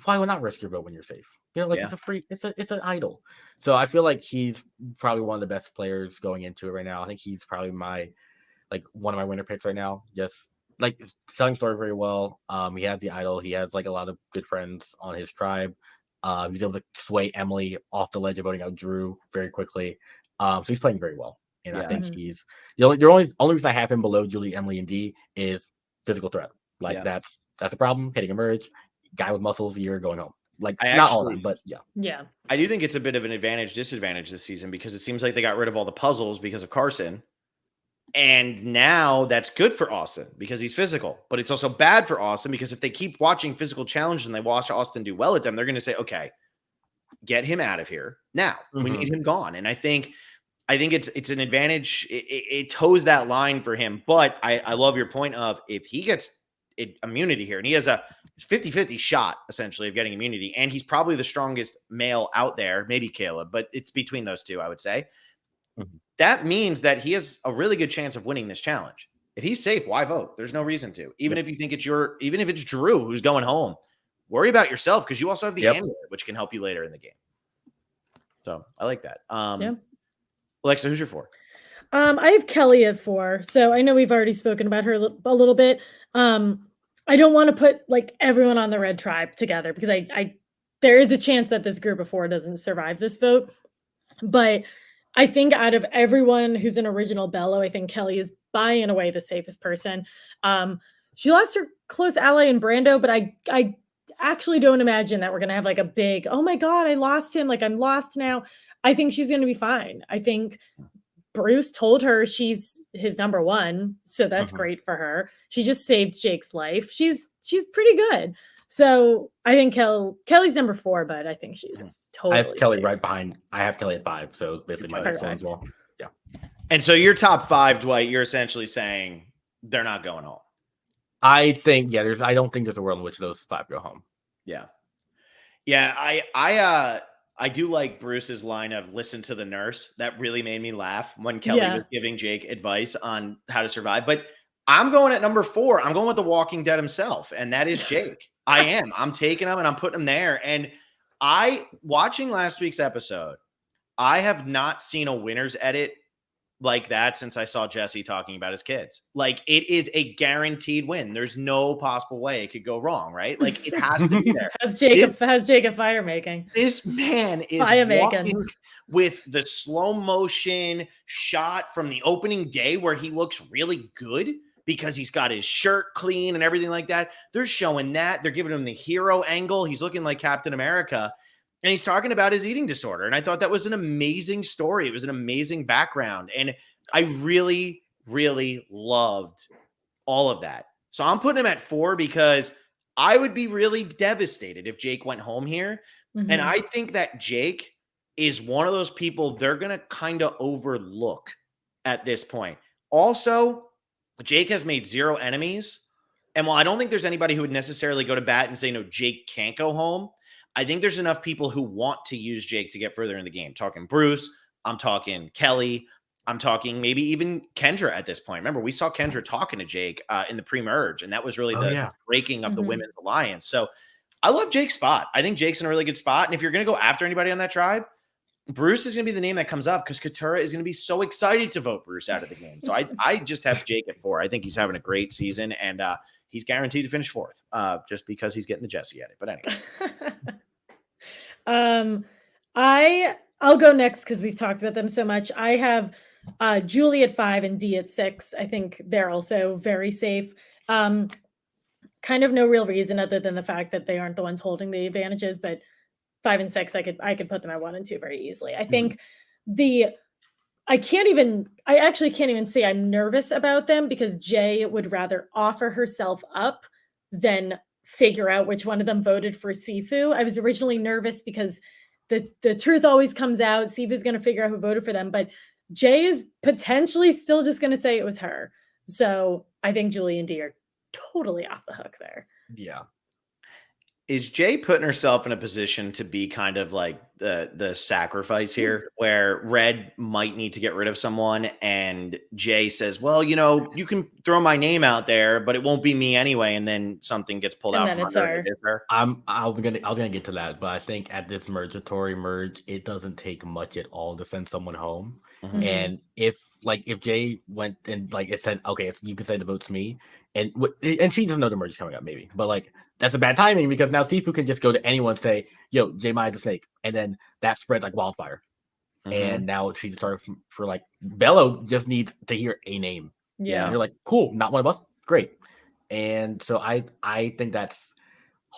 why would not risk your vote when you're safe? You know, like Yeah. it's an idol. So I feel like he's probably one of the best players going into it right now. I think he's probably one of my winner picks right now. Just like telling story very well. He has the idol. He has like a lot of good friends on his tribe. He's able to sway Emily off the ledge of voting out Drew very quickly. So he's playing very well. And I think he's the only reason I have him below Julie, Emily, and D is physical threat. Like that's the problem. Hitting a merge, guy with muscles, you're going home. Like not all of them, but yeah. I do think it's a bit of an advantage disadvantage this season because it seems like they got rid of all the puzzles because of Carson. And now that's good for Austin because he's physical, but it's also bad for Austin because if they keep watching physical challenges and they watch Austin do well at them, they're going to say, okay, get him out of here now. We need him gone. And I think it's an advantage. It toes that line for him. But I love your point of if he gets immunity here and he has a 50-50 shot essentially of getting immunity, and he's probably the strongest male out there, maybe Caleb, but it's between those two, I would say. That means that he has a really good chance of winning this challenge. If he's safe, why vote? There's no reason to. Even if you think even if it's Drew who's going home, worry about yourself because you also have the amulet, which can help you later in the game. So I like that. Alexa, who's your 4? I have Kelly at 4. So I know we've already spoken about her a little bit. I don't want to put like everyone on the red tribe together because there is a chance that this group of 4 doesn't survive this vote. But I think out of everyone who's an original Bello, I think Kelly is by and away the safest person. She lost her close ally in Brando, but I actually don't imagine that we're going to have like a big, oh my God, I lost him. Like I'm lost now. I think she's going to be fine. I think Bruce told her she's his number 1. So that's great for her. She just saved Jake's life. She's pretty good. So I think Kelly's number 4, but I think she's totally I have Kelly safe. right behind. I have Kelly at 5. So basically my next one as well. Yeah. And so your top 5, Dwight, you're essentially saying they're not going home. I think, I don't think there's a world in which those 5 go home. Yeah. Yeah. I do like Bruce's line of listen to the nurse. That really made me laugh when Kelly was giving Jake advice on how to survive. But I'm going at number 4. I'm going with the Walking Dead himself, and that is Jake. I am. I'm taking him and I'm putting him there. And watching last week's episode, I have not seen a winner's edit like that since I saw Jesse talking about his kids. Like it is a guaranteed win. There's no possible way it could go wrong, right? Like it has to be there. Has Jacob fire making? This man is walking with the slow motion shot from the opening day where he looks really good because he's got his shirt clean and everything like that. They're showing that. They're giving him the hero angle. He's looking like Captain America. And he's talking about his eating disorder. And I thought that was an amazing story. It was an amazing background. And I really, really loved all of that. So I'm putting him at 4 because I would be really devastated if Jake went home here. And I think that Jake is one of those people they're going to kind of overlook at this point. Also, Jake has made 0 enemies. And while I don't think there's anybody who would necessarily go to bat and say, no, Jake can't go home, I think there's enough people who want to use Jake to get further in the game. Talking Bruce, I'm talking Kelly, I'm talking maybe even Kendra at this point. Remember, we saw Kendra talking to Jake in the pre-merge, and that was really the breaking of the women's alliance. So I love Jake's spot. I think Jake's in a really good spot. And if you're going to go after anybody on that tribe, Bruce is going to be the name that comes up because Katura is going to be so excited to vote Bruce out of the game. So I just have Jake at 4. I think he's having a great season, and he's guaranteed to finish 4th just because he's getting the Jesse at it. But anyway. I'll go next because we've talked about them so much. I have Julie at 5 and D at 6. I think they're also very safe. Kind of no real reason other than the fact that they aren't the ones holding the advantages, but 5 and 6, I could put them at 1 and 2 very easily. I think I actually can't even say I'm nervous about them because Jay would rather offer herself up than figure out which one of them voted for Sifu. I was originally nervous because the truth always comes out. Sifu's going to figure out who voted for them, but Jay is potentially still just going to say it was her. So I think Julie and Dee are totally off the hook there. Yeah. Is Jay putting herself in a position to be kind of like the sacrifice here, where Red might need to get rid of someone, and Jay says, "Well, you can throw my name out there, but it won't be me anyway," and then something gets pulled And out then from it's under her. it. It is her. I was gonna get to that, but I think at this mergatory merge, it doesn't take much at all to send someone home. Mhm. And if Jay went and it said, okay, you can send the vote to me, and she doesn't know the merge is coming up, maybe, but that's a bad timing because now Sifu can just go to anyone and say, "Yo, J Maya's a snake," and then that spreads like wildfire. And now she's started for Bello just needs to hear a name. Yeah. And you're like, cool, not one of us, great. And so I think that's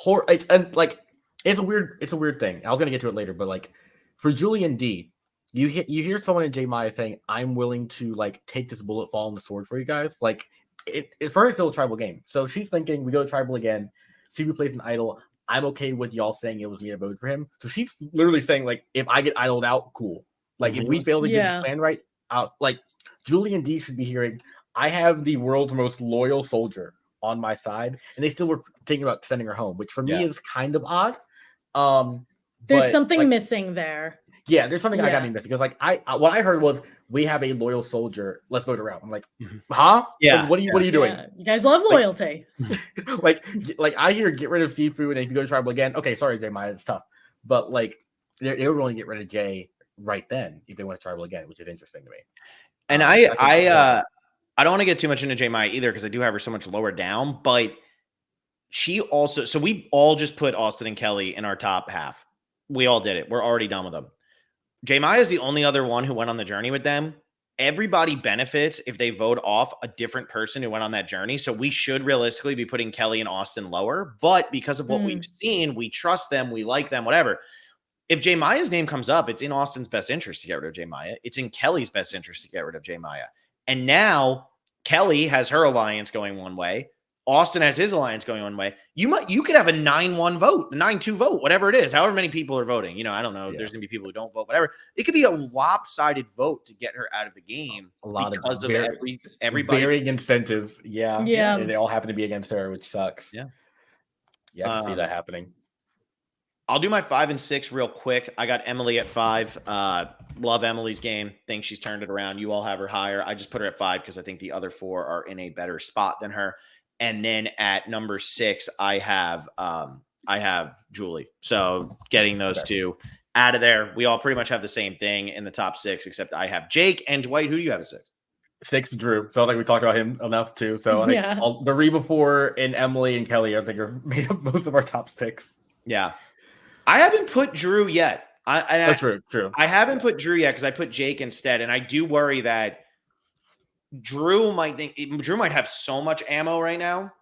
it's a weird thing. I was gonna get to it later, but for Julie and Dee, you hear someone in J Maya saying, "I'm willing to take this bullet, fall on the sword for you guys." For her, it's still a tribal game, so she's thinking we go to tribal again. Sifu plays an idol. I'm okay with y'all saying it was me to vote for him. So she's literally saying if I get idled out, cool. If we fail to get this plan right, Julie and Dee should be hearing, I have the world's most loyal soldier on my side, and they still were thinking about sending her home, which for me is kind of odd. There's something missing there. Yeah, there's something I got me missing because what I heard was we have a loyal soldier. Let's vote her out. I'm like, huh? Yeah. What are you doing? Yeah. You guys love loyalty. I hear get rid of Sifu, and if you go to tribal again, okay, sorry, Jay Maya, it's tough. But they were willing to get rid of Jay right then if they went to tribal again, which is interesting to me. And I don't want to get too much into J Maya either because I do have her so much lower down, but she also, so we all just put Austin and Kelly in our top half. We all did it. We're already done with them. J Maya is the only other one who went on the journey with them. Everybody benefits if they vote off a different person who went on that journey. So we should realistically be putting Kelly and Austin lower, but because of what we've seen, we trust them, we like them, whatever. If J Maya's name comes up, it's in Austin's best interest to get rid of J Maya. It's in Kelly's best interest to get rid of J Maya. And now Kelly has her alliance going one way. Austin has his alliance going one way. You could have a 9-1 vote, a 9-2 vote, whatever it is, however many people are voting. I don't know. Yeah. There's going to be people who don't vote, whatever. It could be a lopsided vote to get her out of the game because of everybody. Varying incentives. Yeah. Yeah. They all happen to be against her, which sucks. Yeah. Yeah, I can see that happening. I'll do my 5 and 6 real quick. I got Emily at 5. Love Emily's game. Think she's turned it around. You all have her higher. I just put her at 5 because I think the other 4 are in a better spot than her. And then at number 6, I have Julie. So getting those two out of there. We all pretty much have the same thing in the top 6, except I have Jake and Dwight. Who do you have at 6? 6, Drew. So I think we talked about him enough too. So I think the Reba 4 and Emily and Kelly, I think, are made up most of our top 6. Yeah. I haven't put Drew yet. True. I haven't put Drew yet because I put Jake instead. And I do worry that Drew might have so much ammo right now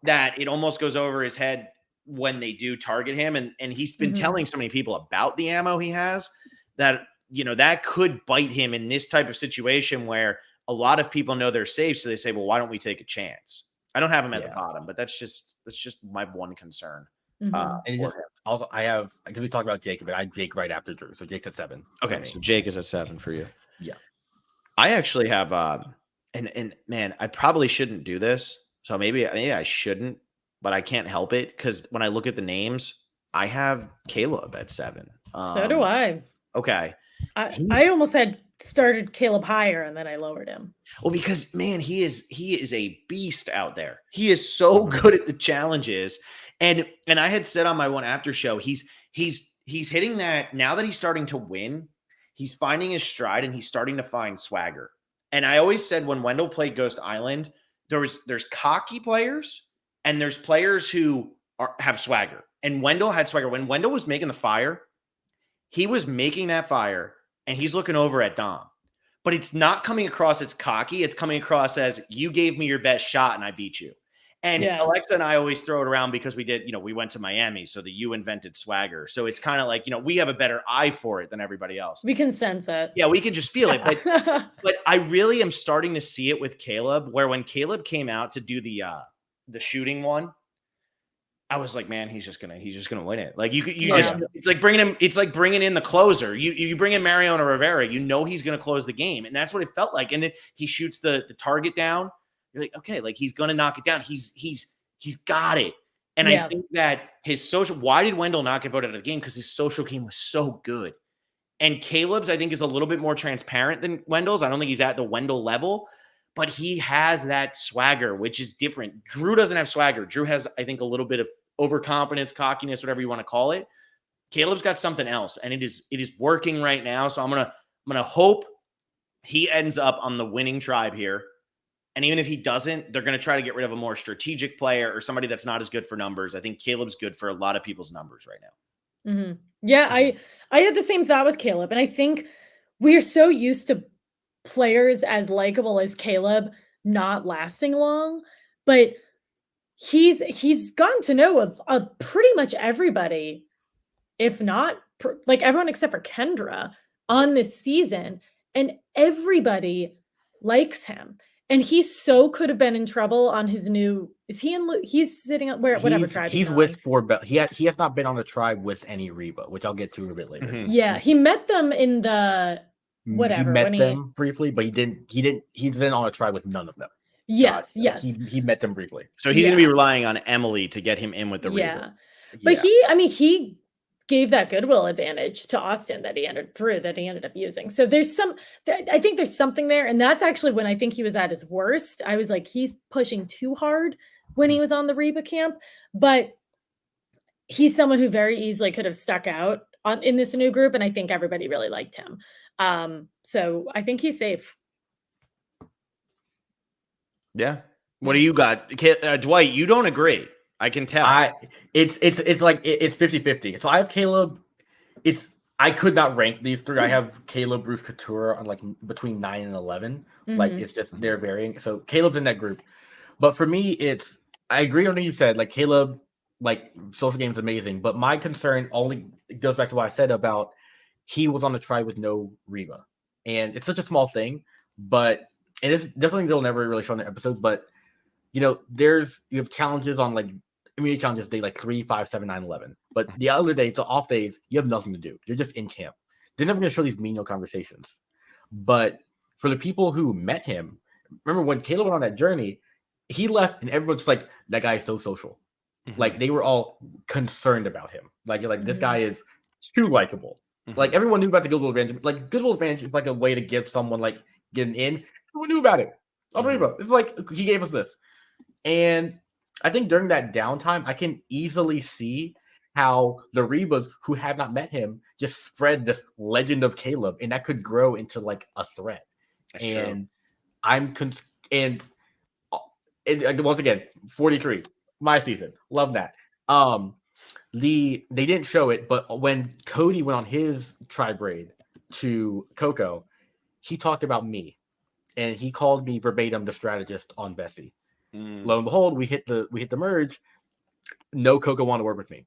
that it almost goes over his head when they do target him. And he's been telling so many people about the ammo he has that, that could bite him in this type of situation where a lot of people know they're safe. So they say, well, why don't we take a chance? I don't have him at the bottom, but that's just my one concern. And also I have, because we talked about Jake, but I have Jake right after Drew. So Jake's at 7. Okay. So Jake is at 7 for you. Yeah. I actually have, and man, I probably shouldn't do this. So maybe I shouldn't, but I can't help it because when I look at the names, I have Caleb at 7. So do I. Okay. I almost had started Caleb higher and then I lowered him. Well, because man, he is a beast out there. He is so good at the challenges. And I had said on my one after show, he's hitting that now that he's starting to win. He's finding his stride and he's starting to find swagger. And I always said when Wendell played Ghost Island, there's cocky players and there's players who have swagger. And Wendell had swagger. When Wendell was making the fire, he was making that fire and he's looking over at Dom. But it's not coming across as cocky. It's coming across as you gave me your best shot and I beat you. And Alexa and I always throw it around because we did, we went to Miami. So the U invented swagger. So it's kind of like, we have a better eye for it than everybody else. We can sense it. Yeah, we can just feel it. But I really am starting to see it with Caleb, where when Caleb came out to do the shooting one, I was like, man, he's just gonna win it. Like you Yeah. just, it's like bringing in the closer. You bring in Mariano Rivera, you know he's gonna close the game, and that's what it felt like. And then he shoots the target down. You're like, okay, like he's gonna knock it down. He's got it. And I think that his social. Why did Wendell not get voted out of the game? Because his social game was so good. And Caleb's, I think, is a little bit more transparent than Wendell's. I don't think he's at the Wendell level, but he has that swagger, which is different. Drew doesn't have swagger. Drew has, I think, a little bit of overconfidence, cockiness, whatever you want to call it. Caleb's got something else, and it is working right now. So I'm gonna hope he ends up on the winning tribe here. And even if he doesn't, they're going to try to get rid of a more strategic player or somebody that's not as good for numbers. I think Caleb's good for a lot of people's numbers right now. Mm-hmm. Yeah, I had the same thought with Caleb, and I think we are so used to players as likable as Caleb not lasting long, but he's gotten to know of pretty much everybody, if not like everyone except for Kendra on this season, and everybody likes him. And he so could have been in trouble on his new. Is he in? He's sitting on whatever tribe he's with four. He has not been on the tribe with any Reba, which I'll get to a bit later. Mm-hmm. Yeah, he met them in the whatever. He met them briefly, but he didn't. He's been on a tribe with none of them. Yes. He met them briefly. So he's going to be relying on Emily to get him in with the Reba. But he gave that goodwill advantage to Austin that he ended up using. So I think there's something there. And that's actually when I think he was at his worst. I was like, he's pushing too hard when he was on the Reba camp, but he's someone who very easily could have stuck out in this new group. And I think everybody really liked him. So I think he's safe. Yeah. What do you got? Dwight, you don't agree. I can tell. It's like it's 50-50. So I have Caleb. I could not rank these three. I have Caleb, Bruce Couture on like between 9 and 11. Mm-hmm. Like it's just they're varying. So Caleb's in that group. But for me, I agree on what you said. Like Caleb, like social game is amazing. But my concern only goes back to what I said about he was on the tribe with no Reba. And it's such a small thing, but it is definitely they'll never really show in the episodes, but you know, you have challenges on like immunity challenges day like 3, 5, 7, 9, 11. But the other days, the off days, you have nothing to do. You're just in camp. They're never going to show these menial conversations. But for the people who met him, remember when Caleb went on that journey, he left and everyone's like, that guy is so social. Mm-hmm. Like they were all concerned about him. Like this guy is too likable. Mm-hmm. Like everyone knew about the goodwill advantage. Like goodwill advantage is like a way to give someone like getting in. Everyone knew about it. It's like he gave us this. And I think during that downtime, I can easily see how the Rebas who have not met him just spread this legend of Caleb, and that could grow into like a threat. And and once again, 43, my season, love that. They didn't show it, but when Cody went on his tribe raid to Coco, he talked about me, and he called me verbatim the strategist on Bessie. Lo and behold, we hit the merge. No Coco wanted to work with me.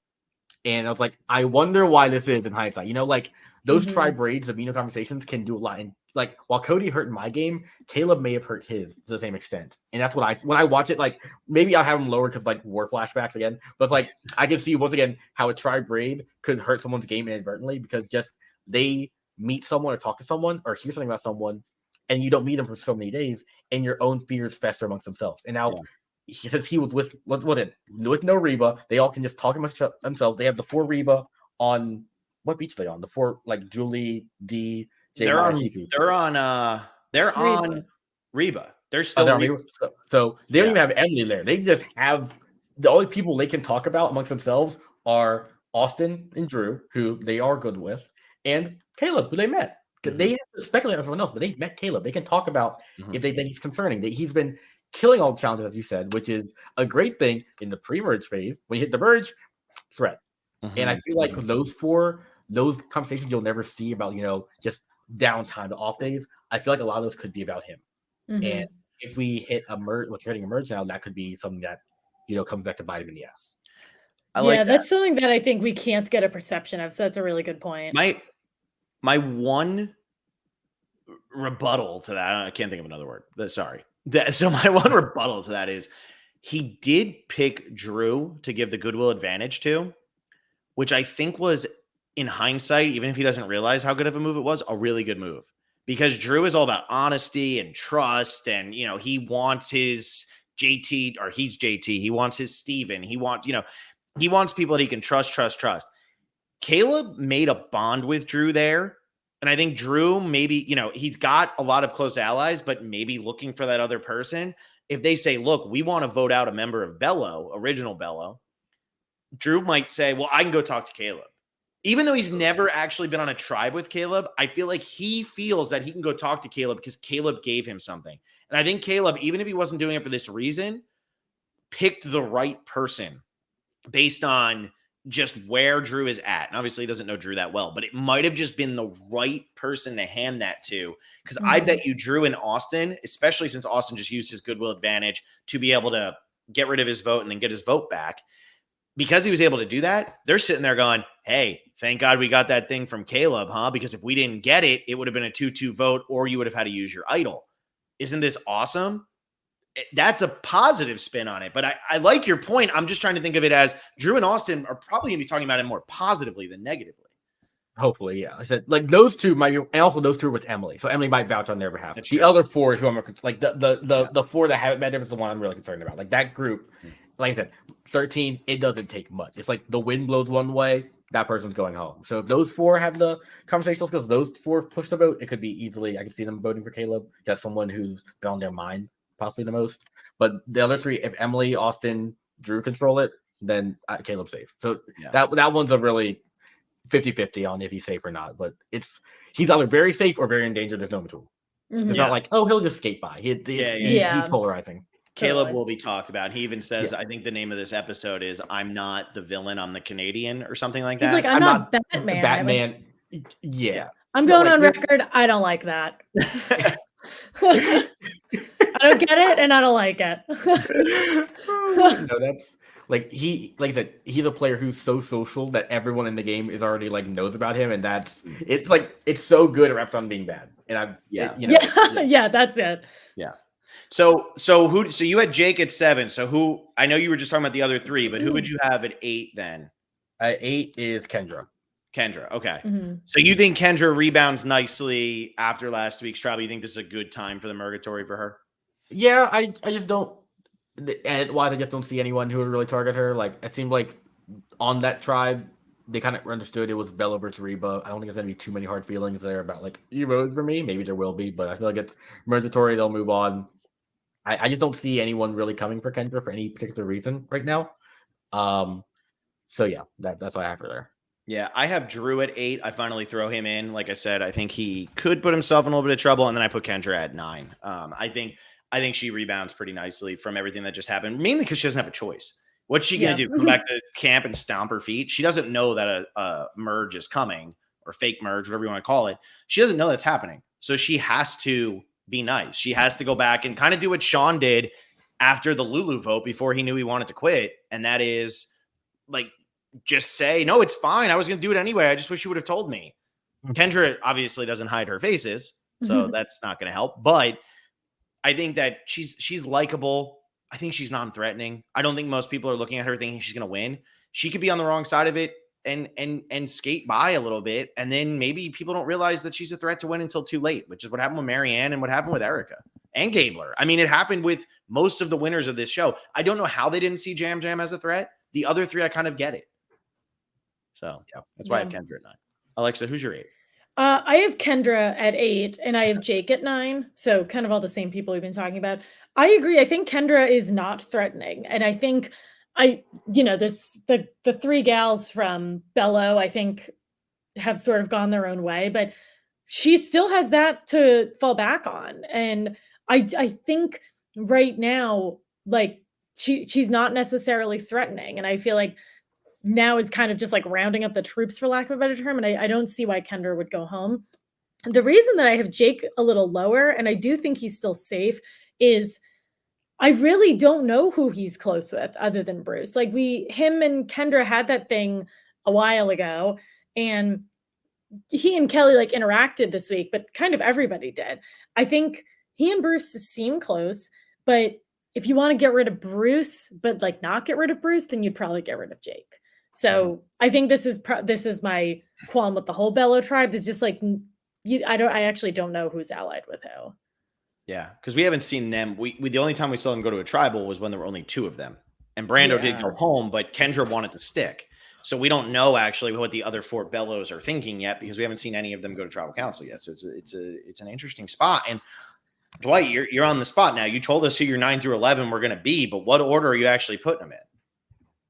And I was like, I wonder why this is in hindsight. You know, like those tribe raids of Mino conversations can do a lot. And like while Cody hurt in my game, Caleb may have hurt his to the same extent. And that's what when I watch it, like maybe I'll have him lower because like war flashbacks again. But it's like I can see once again how a tribe raid could hurt someone's game inadvertently because just they meet someone or talk to someone or hear something about someone. And you don't meet them for so many days, and your own fears fester amongst themselves. And now, since he was with no Reba, they all can just talk amongst themselves. They have the 4 Reba on what beach are they on? The 4 like Julie, D, J. They're on Reba. They're still on Reba. So they don't even have Emily there. They just have the only people they can talk about amongst themselves are Austin and Drew, who they are good with, and Caleb, who they met. They have to speculate on everyone else, but they met Caleb. They can talk about if they think he's concerning. He's been killing all the challenges, as you said, which is a great thing in the pre-merge phase. When you hit the merge, threat. And I feel like those conversations you'll never see about, you know, just downtime, the off days. I feel like a lot of those could be about him. And if we hit a merge, hitting a merge now, that could be something that, you know, comes back to bite him in the ass. That's something that I think we can't get a perception of. So that's a really good point. My one rebuttal to that, I can't think of another word. Sorry. So my one rebuttal to that is he did pick Drew to give the goodwill advantage to, which I think was, in hindsight, even if he doesn't realize how good of a move it was, a really good move. Because Drew is all about honesty and trust, and he wants his JT, or he's JT. He wants his Steven. He wants people that he can trust. Caleb made a bond with Drew there. And I think Drew, maybe, he's got a lot of close allies, but maybe looking for that other person. If they say, look, we want to vote out a member of Bello, original Bello, Drew might say, well, I can go talk to Caleb. Even though he's never actually been on a tribe with Caleb, I feel like he feels that he can go talk to Caleb because Caleb gave him something. And I think Caleb, even if he wasn't doing it for this reason, picked the right person based on just where Drew is at. And obviously he doesn't know Drew that well, but it might have just been the right person to hand that to. Because I bet you Drew and Austin, especially since Austin just used his goodwill advantage to be able to get rid of his vote and then get his vote back. Because he was able to do that, they're sitting there going, hey, thank God we got that thing from Caleb, huh? Because if we didn't get it, it would have been a 2-2 vote, or you would have had to use your idol. Isn't this awesome? That's a positive spin on it. But I like your point. I'm just trying to think of it as Drew and Austin are probably going to be talking about it more positively than negatively. Hopefully, yeah. I said like those two might be, and also those two are with Emily, so Emily might vouch on their behalf. That's the true. other four is who I'm like the four that haven't met him is the one I'm really concerned about. Like that group, like I said, 13. It doesn't take much. It's like the wind blows one way, that person's going home. So if those four have the conversational skills, those four push the vote, it could be easily. I can see them voting for Caleb. That's someone who's been on their mind possibly the most. But the other three, if Emily, Austin, Drew control it, then Caleb's safe. So that one's a really 50-50 on if he's safe or not. But he's either very safe or very in danger. There's no between. It's not like, oh, he'll just skate by. He's polarizing. Caleb will be talked about. He even says, I think the name of this episode is "I'm not the villain, I'm the Canadian" or something like that. He's like, I'm not Batman. Batman. I'm going on record. I don't like that. I don't get it, and I don't like it. That's like I said, he's a player who's so social that everyone in the game is already like knows about him, and it's so good it wraps on being bad. And that's it. Yeah. So you had Jake at 7. So who, I know you were just talking about the other 3, but who would you have at 8 then? At 8 is Kendra. Okay. So you think Kendra rebounds nicely after last week's trial? You think this is a good time for the Murgatory for her? Yeah, I just don't. And why I just don't see anyone who would really target her. Like it seemed like on that tribe, they kind of understood it was Bella versus Reba. I don't think there's gonna be too many hard feelings there about like you voted for me. Maybe there will be, but I feel like it's Murgatory. They'll move on. I just don't see anyone really coming for Kendra for any particular reason right now. So yeah, that's why I have her there. Yeah, I have Drew at 8. I finally throw him in. Like I said, I think he could put himself in a little bit of trouble, and then I put Kendra at 9. I think she rebounds pretty nicely from everything that just happened, mainly because she doesn't have a choice. What's she going to do? Come back to camp and stomp her feet? She doesn't know that a merge is coming, or fake merge, whatever you want to call it. She doesn't know that's happening. So she has to be nice. She has to go back and kind of do what Sean did after the Lulu vote before he knew he wanted to quit. And that is like, just say, no, it's fine. I was going to do it anyway. I just wish you would have told me. Kendra obviously doesn't hide her faces, so that's not going to help. But I think that she's likable. I think she's non-threatening. I don't think most people are looking at her thinking she's going to win. She could be on the wrong side of it and skate by a little bit, and then maybe people don't realize that she's a threat to win until too late, which is what happened with Marianne and what happened with Erica and Gabler. I mean, it happened with most of the winners of this show. I don't know how they didn't see Jam Jam as a threat. The other 3, I kind of get it. So yeah, that's why I have Kendra at 9. Alexa, who's your 8? I have Kendra at 8, and I have Jake at 9. So kind of all the same people we've been talking about. I agree. I think Kendra is not threatening, and I think the 3 gals from Bello, I think, have sort of gone their own way, but she still has that to fall back on, and I think right now, like she's not necessarily threatening, and I feel like now is kind of just like rounding up the troops, for lack of a better term. And I don't see why Kendra would go home. And the reason that I have Jake a little lower, and I do think he's still safe, is I really don't know who he's close with other than Bruce. Like him and Kendra had that thing a while ago, and he and Kelly like interacted this week, but kind of everybody did. I think he and Bruce seem close, but if you want to get rid of Bruce, but like not get rid of Bruce, then you'd probably get rid of Jake. So I think this is my qualm with the whole Bello tribe. It's just like I actually don't know who's allied with who. Yeah, because we haven't seen them. We the only time we saw them go to a tribal was when there were only 2 of them, and Brando did go home, but Kendra wanted to stick. So we don't know actually what the other 4 Bellos are thinking yet because we haven't seen any of them go to tribal council yet. So it's an interesting spot. And Dwight, you're on the spot now. You told us who your 9 through 11 were going to be, but what order are you actually putting them in?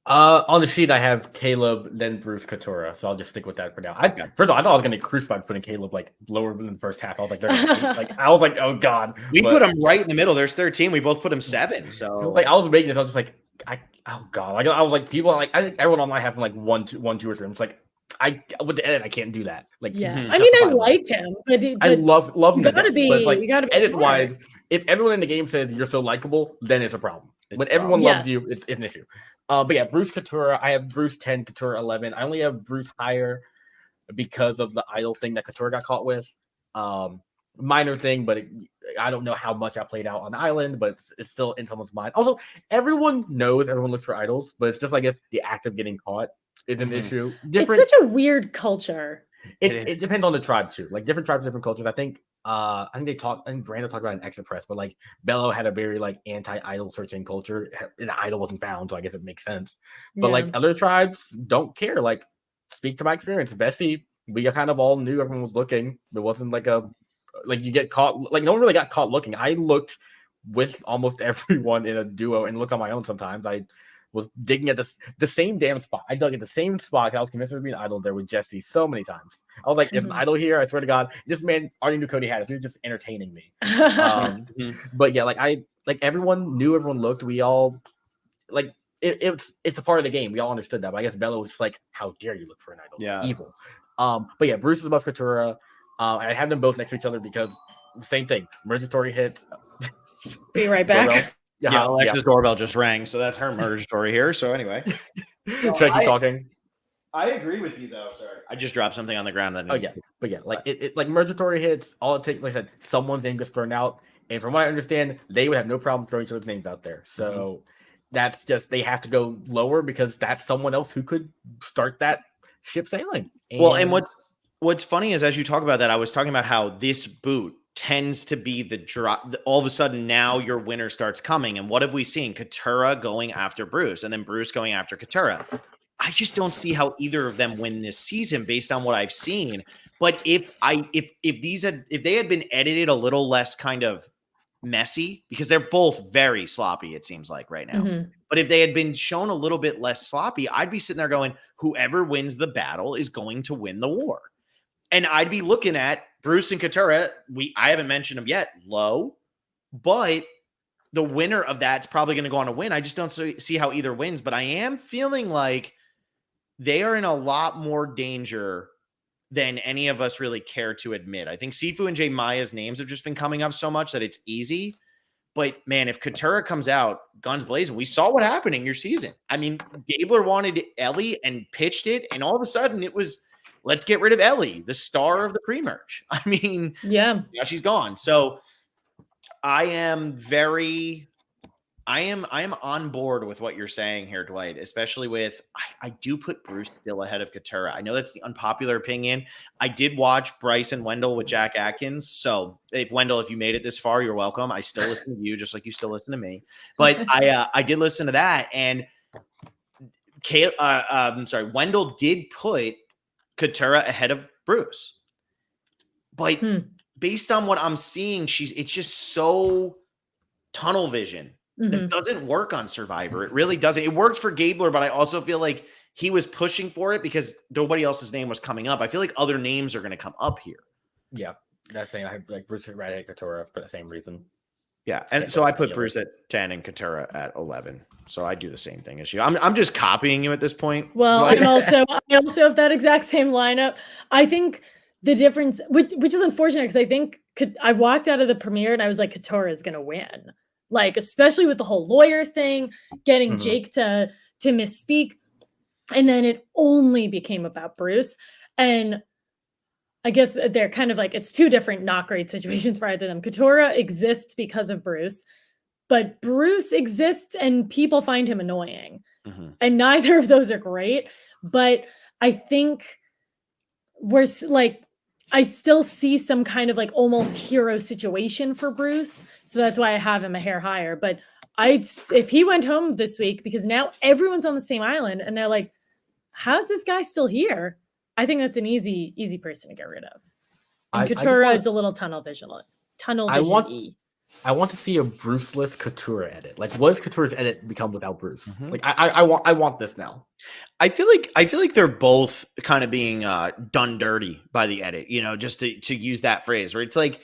On the sheet, I have Caleb, then Bruce, Katurah. So I'll just stick with that for now. First of all, I thought I was going to get crucified putting Caleb like lower than the first half. I was like, I was like, oh god. We put him right in the middle. There's 13. We both put him 7. So like I was making this, I was just like, oh god. Like I was like, people like I think everyone online has like 1, 2, 2 or 3. I'm just like, with the edit, I can't do that. Like, I mean, I like him, but I love him. You gotta be, but it's like, you gotta be edit smart. wise. If everyone in the game says you're so likable, then it's a problem. When everyone loves you, it's an issue. But yeah, Bruce, Katurah. I have Bruce 10, Katurah 11. I only have Bruce higher because of the idol thing that Katurah got caught with. Minor thing, but I don't know how much I played out on the island, but it's still in someone's mind. Also, everyone looks for idols, but it's just, I guess, the act of getting caught is an issue. It's such a weird culture. It depends on the tribe too. Like different tribes, different cultures. I think Brando talked about an exit press, but like Bello had a very like anti-idol searching culture. And the idol wasn't found, so I guess it makes sense. But like other tribes don't care. Like, speak to my experience. Bessie, we kind of all knew everyone was looking. There wasn't like you get caught. Like no one really got caught looking. I looked with almost everyone in a duo and look on my own sometimes. I was digging at the same damn spot. I dug at the same spot. I was convinced there would be an idol there with Jesse so many times. I was like, there's an idol here. I swear to God, this man already knew Cody had it. He was just entertaining me. But yeah, everyone knew, everyone looked. We all like it's a part of the game. We all understood that. But I guess Bello was just like, how dare you look for an idol? Yeah, evil. But yeah, Bruce is above Katurah. I have them both next to each other because same thing. Mergatory hits. Be right back. Yeah, Alexa's doorbell just rang, so that's her murder story here. So anyway, should I keep talking? I agree with you though. Sorry, I just dropped something on the ground. But yeah, like it like mergatory hits. All it takes, like I said, someone's name gets thrown out, and from what I understand, they would have no problem throwing each other's names out there. So that's just, they have to go lower because that's someone else who could start that ship sailing. And what's funny is, as you talk about that, I was talking about how this boot tends to be the drop. All of a sudden, now your winner starts coming. And what have we seen? Katurah going after Bruce, and then Bruce going after Katurah. I just don't see how either of them win this season based on what I've seen. But if they had been edited a little less kind of messy, because they're both very sloppy, it seems like right now. But if they had been shown a little bit less sloppy, I'd be sitting there going, whoever wins the battle is going to win the war. And I'd be looking at Bruce and Katurah. I haven't mentioned them yet, low, but the winner of that's probably going to go on to win. I just don't see how either wins, but I am feeling like they are in a lot more danger than any of us really care to admit. I think Sifu and Jay Maya's names have just been coming up so much that it's easy. But man, if Katurah comes out guns blazing, we saw what happened in your season. I mean, Gabler wanted Ellie and pitched it, and all of a sudden it was, let's get rid of Ellie, the star of the pre-merge. I mean, now she's gone. So I am on board with what you're saying here, Dwight, especially with, I do put Bruce still ahead of Katurah. I know that's the unpopular opinion. I did watch Bryce and Wendell with Jack Atkins. So if you made it this far, you're welcome. I still listen to you just like you still listen to me. But I did listen to that. And Wendell did put Katurah ahead of Bruce. But based on what I'm seeing, it's just so tunnel vision. That doesn't work on Survivor. It really doesn't. It works for Gabler, but I also feel like he was pushing for it because nobody else's name was coming up. I feel like other names are going to come up here. Yeah, that's saying I have like Bruce right at Katurah for the same reason. Yeah, and so I put Bruce at 10 and Katurah at 11. So I do the same thing as you. I'm just copying you at this point. Well, and I also have that exact same lineup. I think the difference, which is unfortunate, because I think I walked out of the premiere and I was like, Katurah is going to win. Like, especially with the whole lawyer thing, getting Jake to misspeak. And then it only became about Bruce. And I guess they're kind of like, it's two different not great situations for either of them. Katurah exists because of Bruce. but Bruce exists and people find him annoying. Mm-hmm. And neither of those are great. But I think we're like, I still see some kind of like almost hero situation for Bruce. So that's why I have him a hair higher. But if he went home this week, because now everyone's on the same island and they're like, how's this guy still here? I think that's an easy person to get rid of. And Katurah is a little tunnel vision. I want to see a Bruceless Katurah edit. Like, what does Katurah's edit become without Bruce? Mm-hmm. Like, I want this now. I feel like they're both kind of being done dirty by the edit. You know, just to use that phrase, where it's like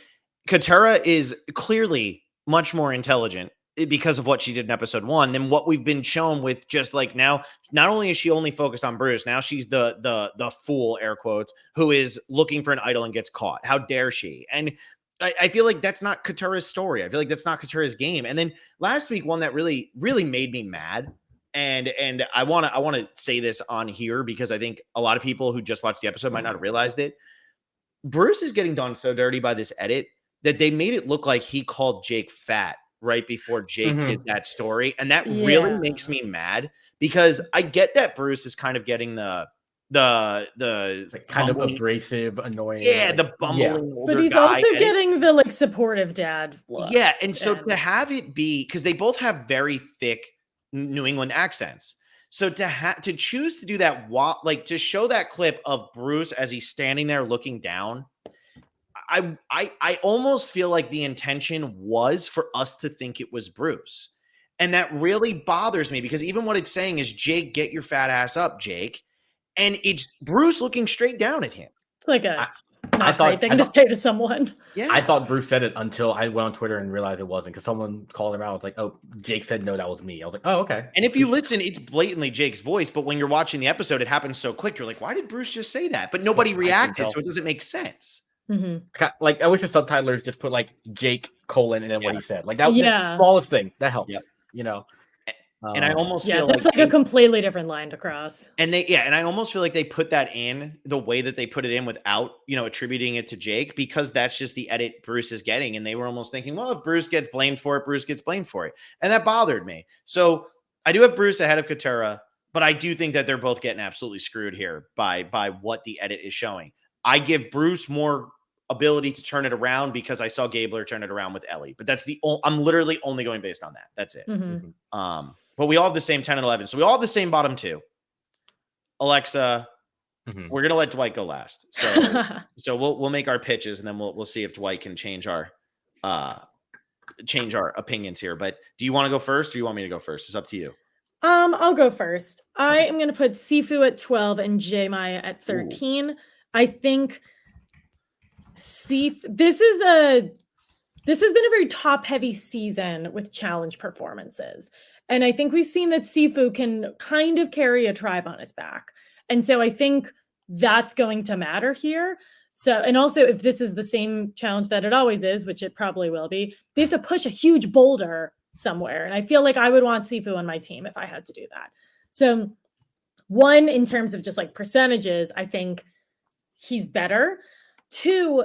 Katurah is clearly much more intelligent because of what she did in episode 1 than what we've been shown with. Just like now, not only is she only focused on Bruce, now she's the fool, air quotes, who is looking for an idol and gets caught. How dare she? And I feel like that's not Katurah's story. I feel like that's not Katurah's game. And then last week, one that really, really made me mad. And I want to say this on here because I think a lot of people who just watched the episode might not have realized it. Bruce is getting done so dirty by this edit that they made it look like he called Jake fat right before Jake did that story. And that really makes me mad because I get that Bruce is kind of getting the like kind of abrasive, annoying. Yeah, the bumbling older but he's guy. Also getting the like supportive dad look. Yeah, and so to have it be, because they both have very thick New England accents. So to choose to do that, like to show that clip of Bruce as he's standing there looking down, I almost feel like the intention was for us to think it was Bruce. And that really bothers me because even what it's saying is, Jake, get your fat ass up, Jake. And it's Bruce looking straight down at him. It's like a great thing to say to someone. Yeah, I thought Bruce said it until I went on Twitter and realized it wasn't, because someone called him out. It's like, oh, Jake said no, that was me. I was like, oh, okay. And if you listen, it's blatantly Jake's voice. But when you're watching the episode, it happens so quick. You're like, why did Bruce just say that? But nobody reacted, so it doesn't make sense. Mm-hmm. Like, I wish the subtitlers just put like Jake : and then what he said. Like that was the smallest thing that helps. You know. And I almost feel that's like a completely different line to cross. And and I almost feel like they put that in the way that they put it in without, attributing it to Jake, because that's just the edit Bruce is getting. And they were almost thinking, well, if Bruce gets blamed for it, Bruce gets blamed for it. And that bothered me. So I do have Bruce ahead of Katurah, but I do think that they're both getting absolutely screwed here by what the edit is showing. I give Bruce more ability to turn it around because I saw Gabler turn it around with Ellie, but that's I'm literally only going based on that. That's it. Mm-hmm. But we all have the same 10 and 11. So we all have the same bottom 2. Alexa, we're going to let Dwight go last. So we'll make our pitches and then we'll see if Dwight can change our opinions here. But do you want to go first or do you want me to go first? It's up to you. I'll go first. I am going to put Sifu at 12 and J Maya at 13. Ooh. I think this has been a very top-heavy season with challenge performances. And I think we've seen that Sifu can kind of carry a tribe on his back. And so I think that's going to matter here. So, and also if this is the same challenge that it always is, which it probably will be, they have to push a huge boulder somewhere. And I feel like I would want Sifu on my team if I had to do that. So 1, in terms of just like percentages, I think he's better. 2,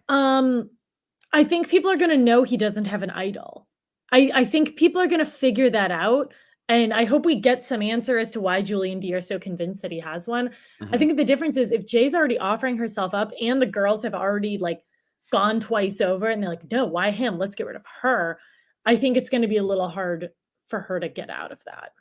I think people are going to know he doesn't have an idol. I think people are going to figure that out. And I hope we get some answer as to why Julie and Dee are so convinced that he has one. I think the difference is if Jay's already offering herself up and the girls have already like gone twice over and they're like, no, why him? Let's get rid of her. I think it's going to be a little hard for her to get out of that.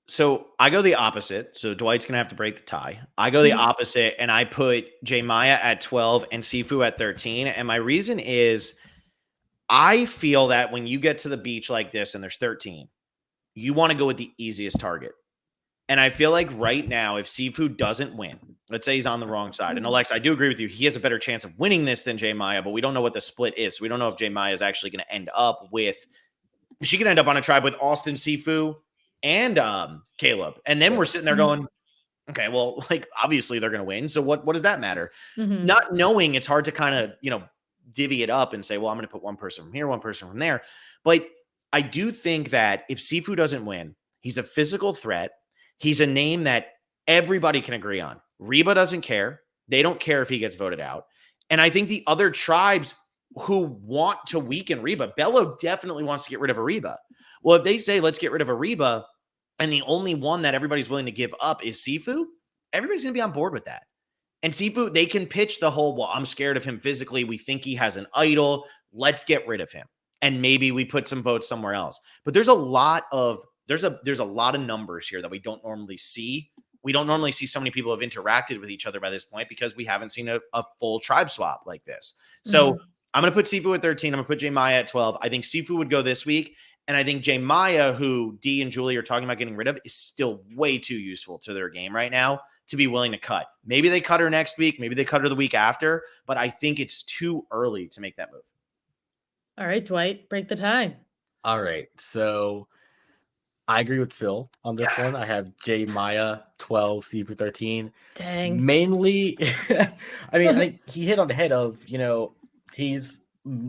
So I go the opposite. So Dwight's going to have to break the tie. I go the opposite and I put J Maya at 12 and Sifu at 13. And my reason is I feel that when you get to the beach like this and there's 13, you want to go with the easiest target. And I feel like right now, if Sifu doesn't win, let's say he's on the wrong side. And Alex, I do agree with you. He has a better chance of winning this than J Maya, but we don't know what the split is. So we don't know if J Maya is actually going to end up with, she could end up on a tribe with Austin, Sifu, and Caleb. And then we're sitting there going, okay, well, like obviously they're going to win. So what does that matter? Not knowing, it's hard to kind of, divvy it up and say, well, I'm going to put one person from here, one person from there. But I do think that if Sifu doesn't win, he's a physical threat. He's a name that everybody can agree on. Reba doesn't care. They don't care if he gets voted out. And I think the other tribes who want to weaken Reba. Bello definitely wants to get rid of Ariba. Well, if they say, let's get rid of Ariba, and the only one that everybody's willing to give up is Sifu, everybody's going to be on board with that. And Sifu, they can pitch the whole, well, I'm scared of him physically. We think he has an idol. Let's get rid of him. And maybe we put some votes somewhere else. But there's a lot of numbers here that we don't normally see. We don't normally see so many people have interacted with each other by this point because we haven't seen a full tribe swap like this. So I'm going to put Sifu at 13. I'm going to put J Maya at 12. I think Sifu would go this week. And I think J Maya, who D and Julie are talking about getting rid of, is still way too useful to their game right now to be willing to cut. Maybe they cut her next week. Maybe they cut her the week after. But I think it's too early to make that move. All right, Dwight, break the tie. All right. So I agree with Phil on this one. I have J Maya 12, Sifu 13. Dang. Mainly, I mean, I think he hit on the head of, he's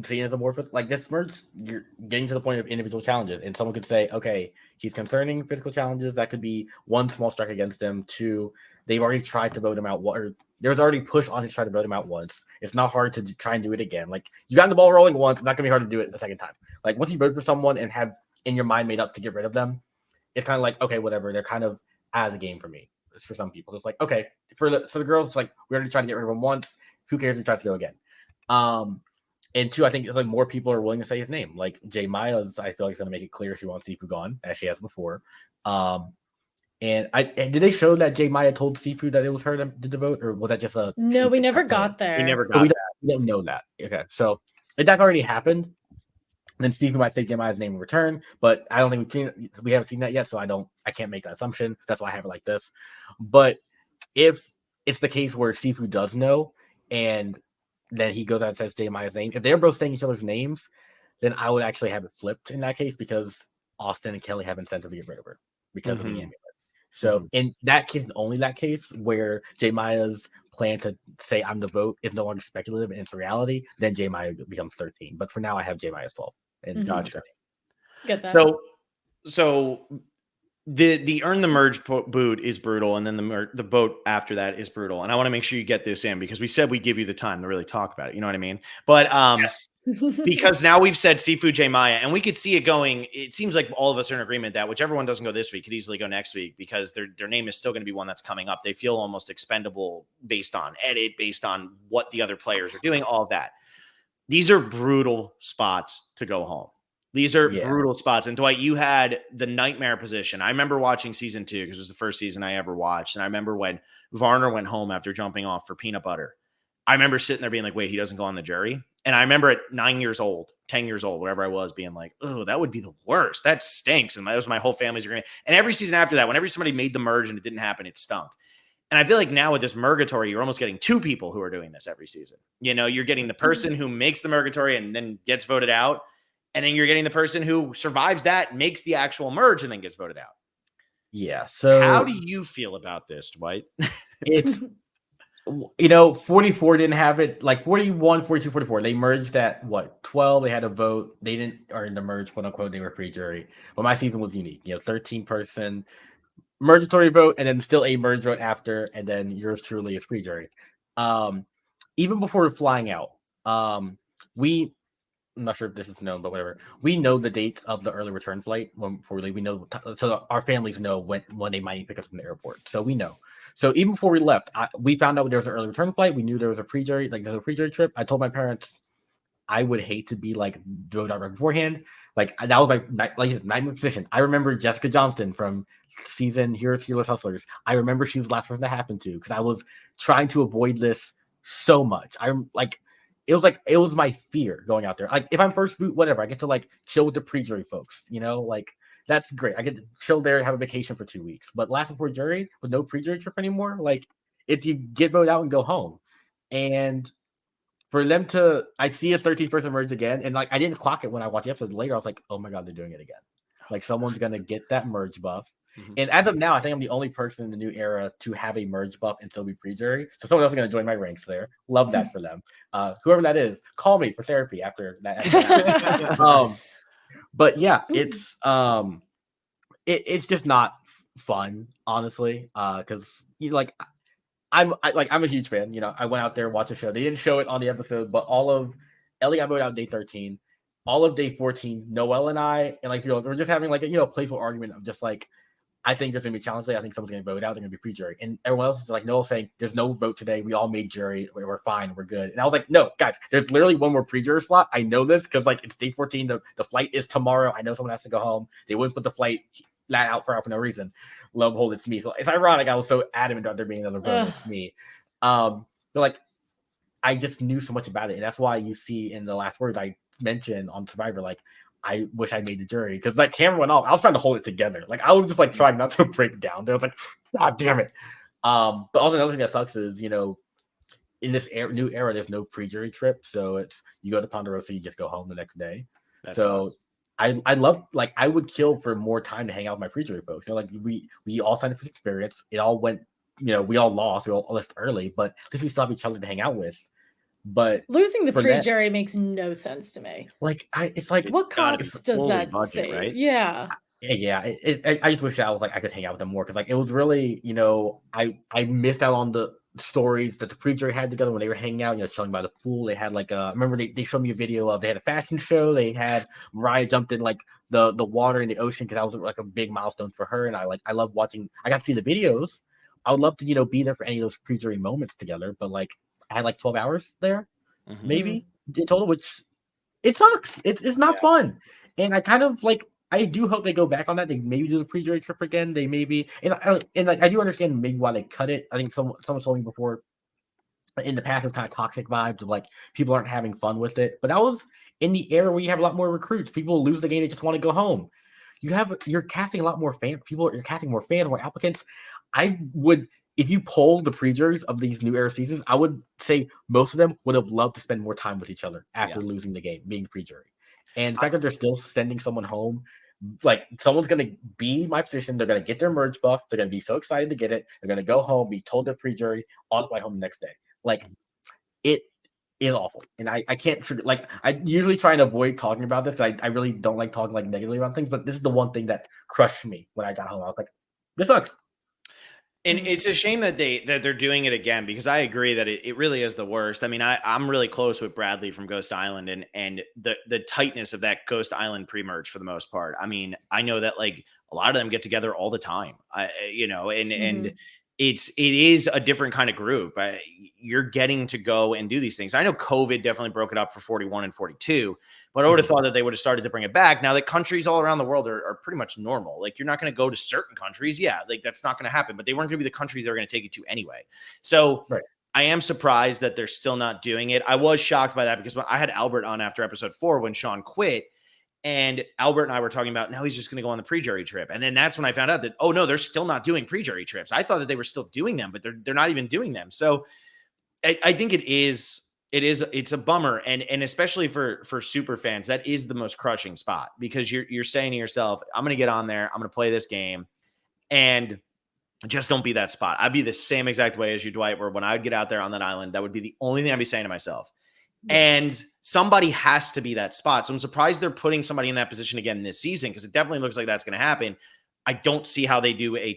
seen as amorphous. Like this merge, you're getting to the point of individual challenges. And someone could say, okay, he's concerning physical challenges. That could be one small strike against him. Two, they've already tried to vote him out. Or there's already push on his try to vote him out once. It's not hard to try and do it again. Like you got the ball rolling once, it's not gonna be hard to do it the second time. Like once you vote for someone and have in your mind made up to get rid of them, it's kind of like, okay, whatever. They're kind of out of the game for me. It's for some people. So it's like, okay, for the girls, it's like we already tried to get rid of him once. Who cares if we try to go again? And two, I think it's like more people are willing to say his name. Like J Maya's, I feel like is gonna make it clear she wants Sifu gone, as she has before. And did they show that J Maya told Sifu that it was her that did the vote, or was that just a? No, we never got there. We never got that. We didn't know that. Okay, so if that's already happened, then Sifu might say J Maya's name in return, but I don't think we haven't seen that yet, so I can't make that assumption. That's why I have it like this. But if it's the case where Sifu does know, and then he goes out and says J Maya's name, if they're both saying each other's names, then I would actually have it flipped in that case because Austin and Kelly have incentive to get rid of her because of the amulet. So in that case, only that case where J Maya's plan to say I'm the vote is no longer speculative and it's reality, then J Maya becomes 13. But for now, I have J Maya's 12. And gotcha. Get that. So the earn the merge boot is brutal, and then the vote after that is brutal. And I want to make sure you get this in because we said we give you the time to really talk about it. You know what I mean? But yes. Because now we've said Sifu J Maya, and we could see it going. It seems like all of us are in agreement that whichever one doesn't go this week could easily go next week because their name is still going to be one that's coming up. They feel almost expendable based on edit, based on what the other players are doing, all of that. These are brutal spots to go home. These are brutal spots. And Dwight, you had the nightmare position. I remember watching season 2 because it was the first season I ever watched. And I remember when Varner went home after jumping off for peanut butter. I remember sitting there being like, wait, he doesn't go on the jury. And I remember at 9 years old, 10 years old, wherever I was, being like, oh, that would be the worst. That stinks. And that was my whole family's agreement. And every season after that, whenever somebody made the merge and it didn't happen, it stunk. And I feel like now with this Murgatory, you're almost getting 2 people who are doing this every season. You're getting the person who makes the Murgatory and then gets voted out. And then you're getting the person who survives that, makes the actual merge, and then gets voted out. Yeah. So how do you feel about this, Dwight? It's, 44 didn't have it. Like 41, 42, 44. They merged at 12. They had a vote. They didn't, or in the merge, quote unquote, they were pre-jury. But my season was unique. 13-person mergatory vote, and then still a merge vote after, and then yours truly is pre-jury. Even before flying out, I'm not sure if this is known, but whatever. We know the dates of the early return flight before we leave. We know, so our families know when they might pick us from the airport. So we know. So even before we left, we found out there was an early return flight. We knew there was a pre-jury, there's a pre-jury trip. I told my parents I would hate to be voted out right beforehand. That was my nightmare position. I remember Jessica Johnston from season Heroes, Hustlers. I remember she was the last person that happened to because I was trying to avoid this so much. It was my fear going out there. If I'm first boot, whatever, I get to chill with the pre-jury folks, that's great. I get to chill there and have a vacation for 2 weeks. But last before jury with no pre-jury trip anymore, if you get voted out and go home. And for them I see a 13th person merge again. And I didn't clock it when I watched the episode later. I was like, oh my God, they're doing it again. Someone's going to get that merge buff. Mm-hmm. And as of now, I think I'm the only person in the new era to have a merge buff and still be pre-jury. So someone else is going to join my ranks there. Love that for them. Whoever that is, call me for therapy after that. But yeah, it's just not fun, honestly. Because I'm a huge fan. I went out there and watched the show. They didn't show it on the episode, but all of Ellie got voted out day 13. All of day 14, Noel and I, and like, we're just having like a, playful argument of just like, I think there's going to be a challenge day. I think someone's going to vote out. They're going to be pre-jury. And everyone else is like, Noel saying, there's no vote today. We all made jury. We're fine. We're good. And I was like, no, guys, there's literally one more pre-jury slot. I know this because like it's day 14. The flight is tomorrow. I know someone has to go home. They wouldn't put the flight out for no reason. Lo and behold, it's me. So it's ironic. I was so adamant about there being another vote. It's me. But like, I just knew so much about it. And that's why you see in the last words I mentioned on Survivor, like, I wish I made the jury because that camera went off. I was trying to hold it together. Like I was just like trying not to break down. There was like, God damn it. But also another thing that sucks is, in this new era, there's no pre-jury trip. So it's, you go to Ponderosa, you just go home the next day. That so sucks. I love, like, I would kill for more time to hang out with my pre-jury folks. Like we all signed up for this experience. It all went, we all lost. We all left early, but at least we still have each other to hang out with. But losing the pre-jury makes no sense to me. Like it's like, what costs does that save? Right? Yeah. I just wish I was like I could hang out with them more because like it was really I missed out on the stories that the pre-jury had together when they were hanging out. Chilling by the pool. They had like remember they showed me a video of they had a fashion show. They had Mariah jumped in like the water in the ocean because that was like a big milestone for her. And I love watching. I got to see the videos. I would love to be there for any of those pre-jury moments together. But like. I had like 12 hours there, maybe in total, which it sucks. It's not fun. And I kind of like, I do hope they go back on that. They maybe do the pre-jury trip again. They maybe, and like, I do understand maybe why they cut it. I think someone told me before in the past, it was kind of toxic vibes of like people aren't having fun with it. But that was in the era where you have a lot more recruits. People lose the game. They just want to go home. You're casting a lot more people. You're casting more fans, more applicants. I would, if you poll the pre-juries of these new era seasons, I would say most of them would have loved to spend more time with each other after losing the game, being pre-jury. And the fact that they're still sending someone home, like someone's going to be my position. They're going to get their merge buff. They're going to be so excited to get it. They're going to go home, be told they're pre-jury, on the way home the next day. Like it is awful. And I can't, like, I usually try and avoid talking about this. I really don't like talking like negatively about things, but this is the one thing that crushed me when I got home. I was like, this sucks. And it's a shame that they're doing it again, because I agree that it really is the worst. I mean, I'm really close with Bradley from Ghost Island and the tightness of that Ghost Island pre-merge for the most part. I mean, I know that like a lot of them get together all the time, and it is a different kind of group. You're getting to go and do these things. I know COVID definitely broke it up for 41 and 42, but I would have thought that they would have started to bring it back. Now that countries all around the world are pretty much normal. Like you're not going to go to certain countries. Yeah. Like that's not going to happen, but they weren't going to be the countries they're going to take you to anyway. So I am surprised that they're still not doing it. I was shocked by that because I had Albert on after episode 4 when Sean quit. And Albert and I were talking about now he's just going to go on the pre-jury trip. And then that's when I found out that, oh no, they're still not doing pre-jury trips. I thought that they were still doing them, but they're not even doing them. So I think it's a bummer. And especially for super fans, that is the most crushing spot, because you're saying to yourself, I'm going to get on there. I'm going to play this game, and just don't be that spot. I'd be the same exact way as you, Dwight, where when I would get out there on that island, that would be the only thing I'd be saying to myself. And somebody has to be that spot. So I'm surprised they're putting somebody in that position again this season, because it definitely looks like that's going to happen. I don't see how they do a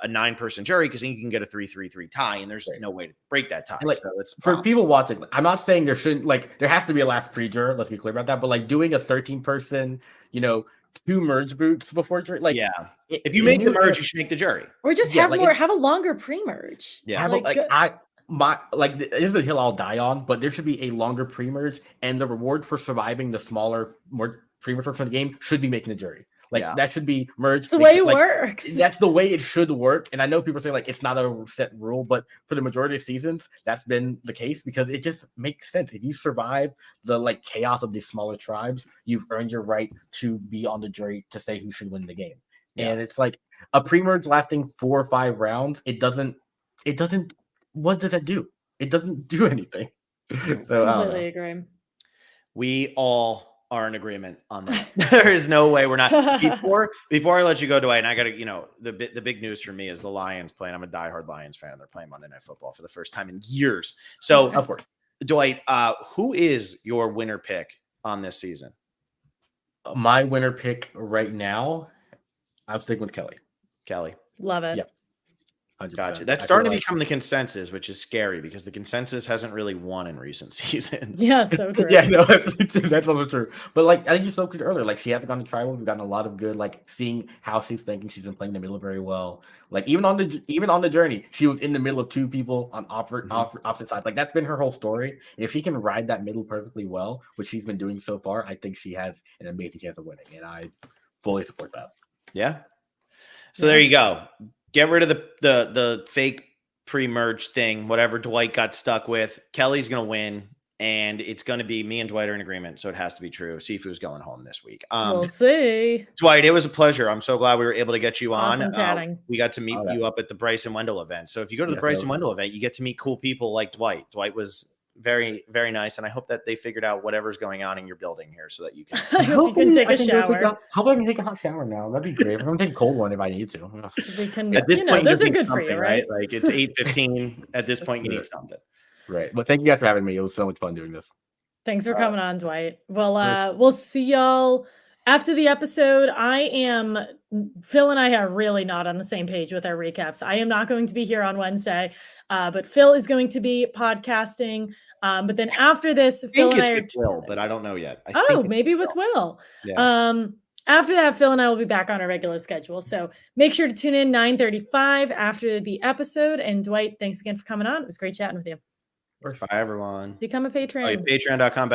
9-person jury, because then you can get a 3-3-3 tie, and there's no way to break that tie. Like, so it's for people watching, I'm not saying there shouldn't, like, there has to be a last pre-juror. Let's be clear about that. But like doing a 13-person, 2 merge boots before jury, like, if you make the merge, you should make the jury, or just have a longer pre-merge. Yeah, this is the hill I'll die on, but there should be a longer pre-merge, and the reward for surviving the smaller, more pre-merge from the game should be making a jury. Like that should be merged. That's the way it works. That's the way it should work. And I know people say like it's not a set rule, but for the majority of seasons, that's been the case, because it just makes sense. If you survive the like chaos of these smaller tribes, you've earned your right to be on the jury to say who should win the game. And it's like a pre-merge lasting 4 or 5 rounds. It doesn't. What does that do? It doesn't do anything. So completely agree. We all are in agreement on that. There is no way we're not. Before I let you go, Dwight, and I got to, the big news for me is the Lions playing. I'm a diehard Lions fan, and they're playing Monday Night Football for the first time in years. So, of course, Dwight, who is your winner pick on this season? My winner pick right now, I'm sticking with Kelly. Kelly, love it. Yep. 100%. Gotcha. That's starting to become the consensus, which is scary because the consensus hasn't really won in recent seasons. Yeah, so true. Yeah, no, that's also true. But like I think you spoke to it earlier, like she hasn't gone to tribal. We've gotten a lot of good, like seeing how she's thinking. She's been playing the middle very well. Like even on the journey, she was in the middle of two people on opposite sides. Like that's been her whole story. If she can ride that middle perfectly well, which she's been doing so far, I think she has an amazing chance of winning, and I fully support that. Yeah. So there you go. Get rid of the fake pre-merge thing, whatever Dwight got stuck with. Kelly's going to win, and it's going to be me and Dwight are in agreement, so it has to be true. Sifu's going home this week. We'll see. Dwight, it was a pleasure. I'm so glad we were able to get you on. Awesome chatting. We got to meet you up at the Bryson Wendell event. So if you go to the Bryson Wendell event, you get to meet cool people like Dwight. Dwight was very, very nice, and I hope that they figured out whatever's going on in your building here so that you can. I hope you can take a shower. Hope I can take a hot shower now. That'd be great. I'm gonna take a cold one if I need to. We can, at this point, those are good for you, right? Like it's 8:15. At this point, you need something. Right. But thank you guys for having me. It was so much fun doing this. Thanks for coming on, Dwight. Well, we'll see y'all after the episode. Phil and I are really not on the same page with our recaps. I am not going to be here on Wednesday, but Phil is going to be podcasting. But then after this, Phil and I are Will, but I don't know yet. Maybe with Will. Yeah. After that, Phil and I will be back on our regular schedule. So make sure to tune in 9:35 after the episode. And Dwight, thanks again for coming on. It was great chatting with you. Bye, everyone. Become a patron. Patreon.com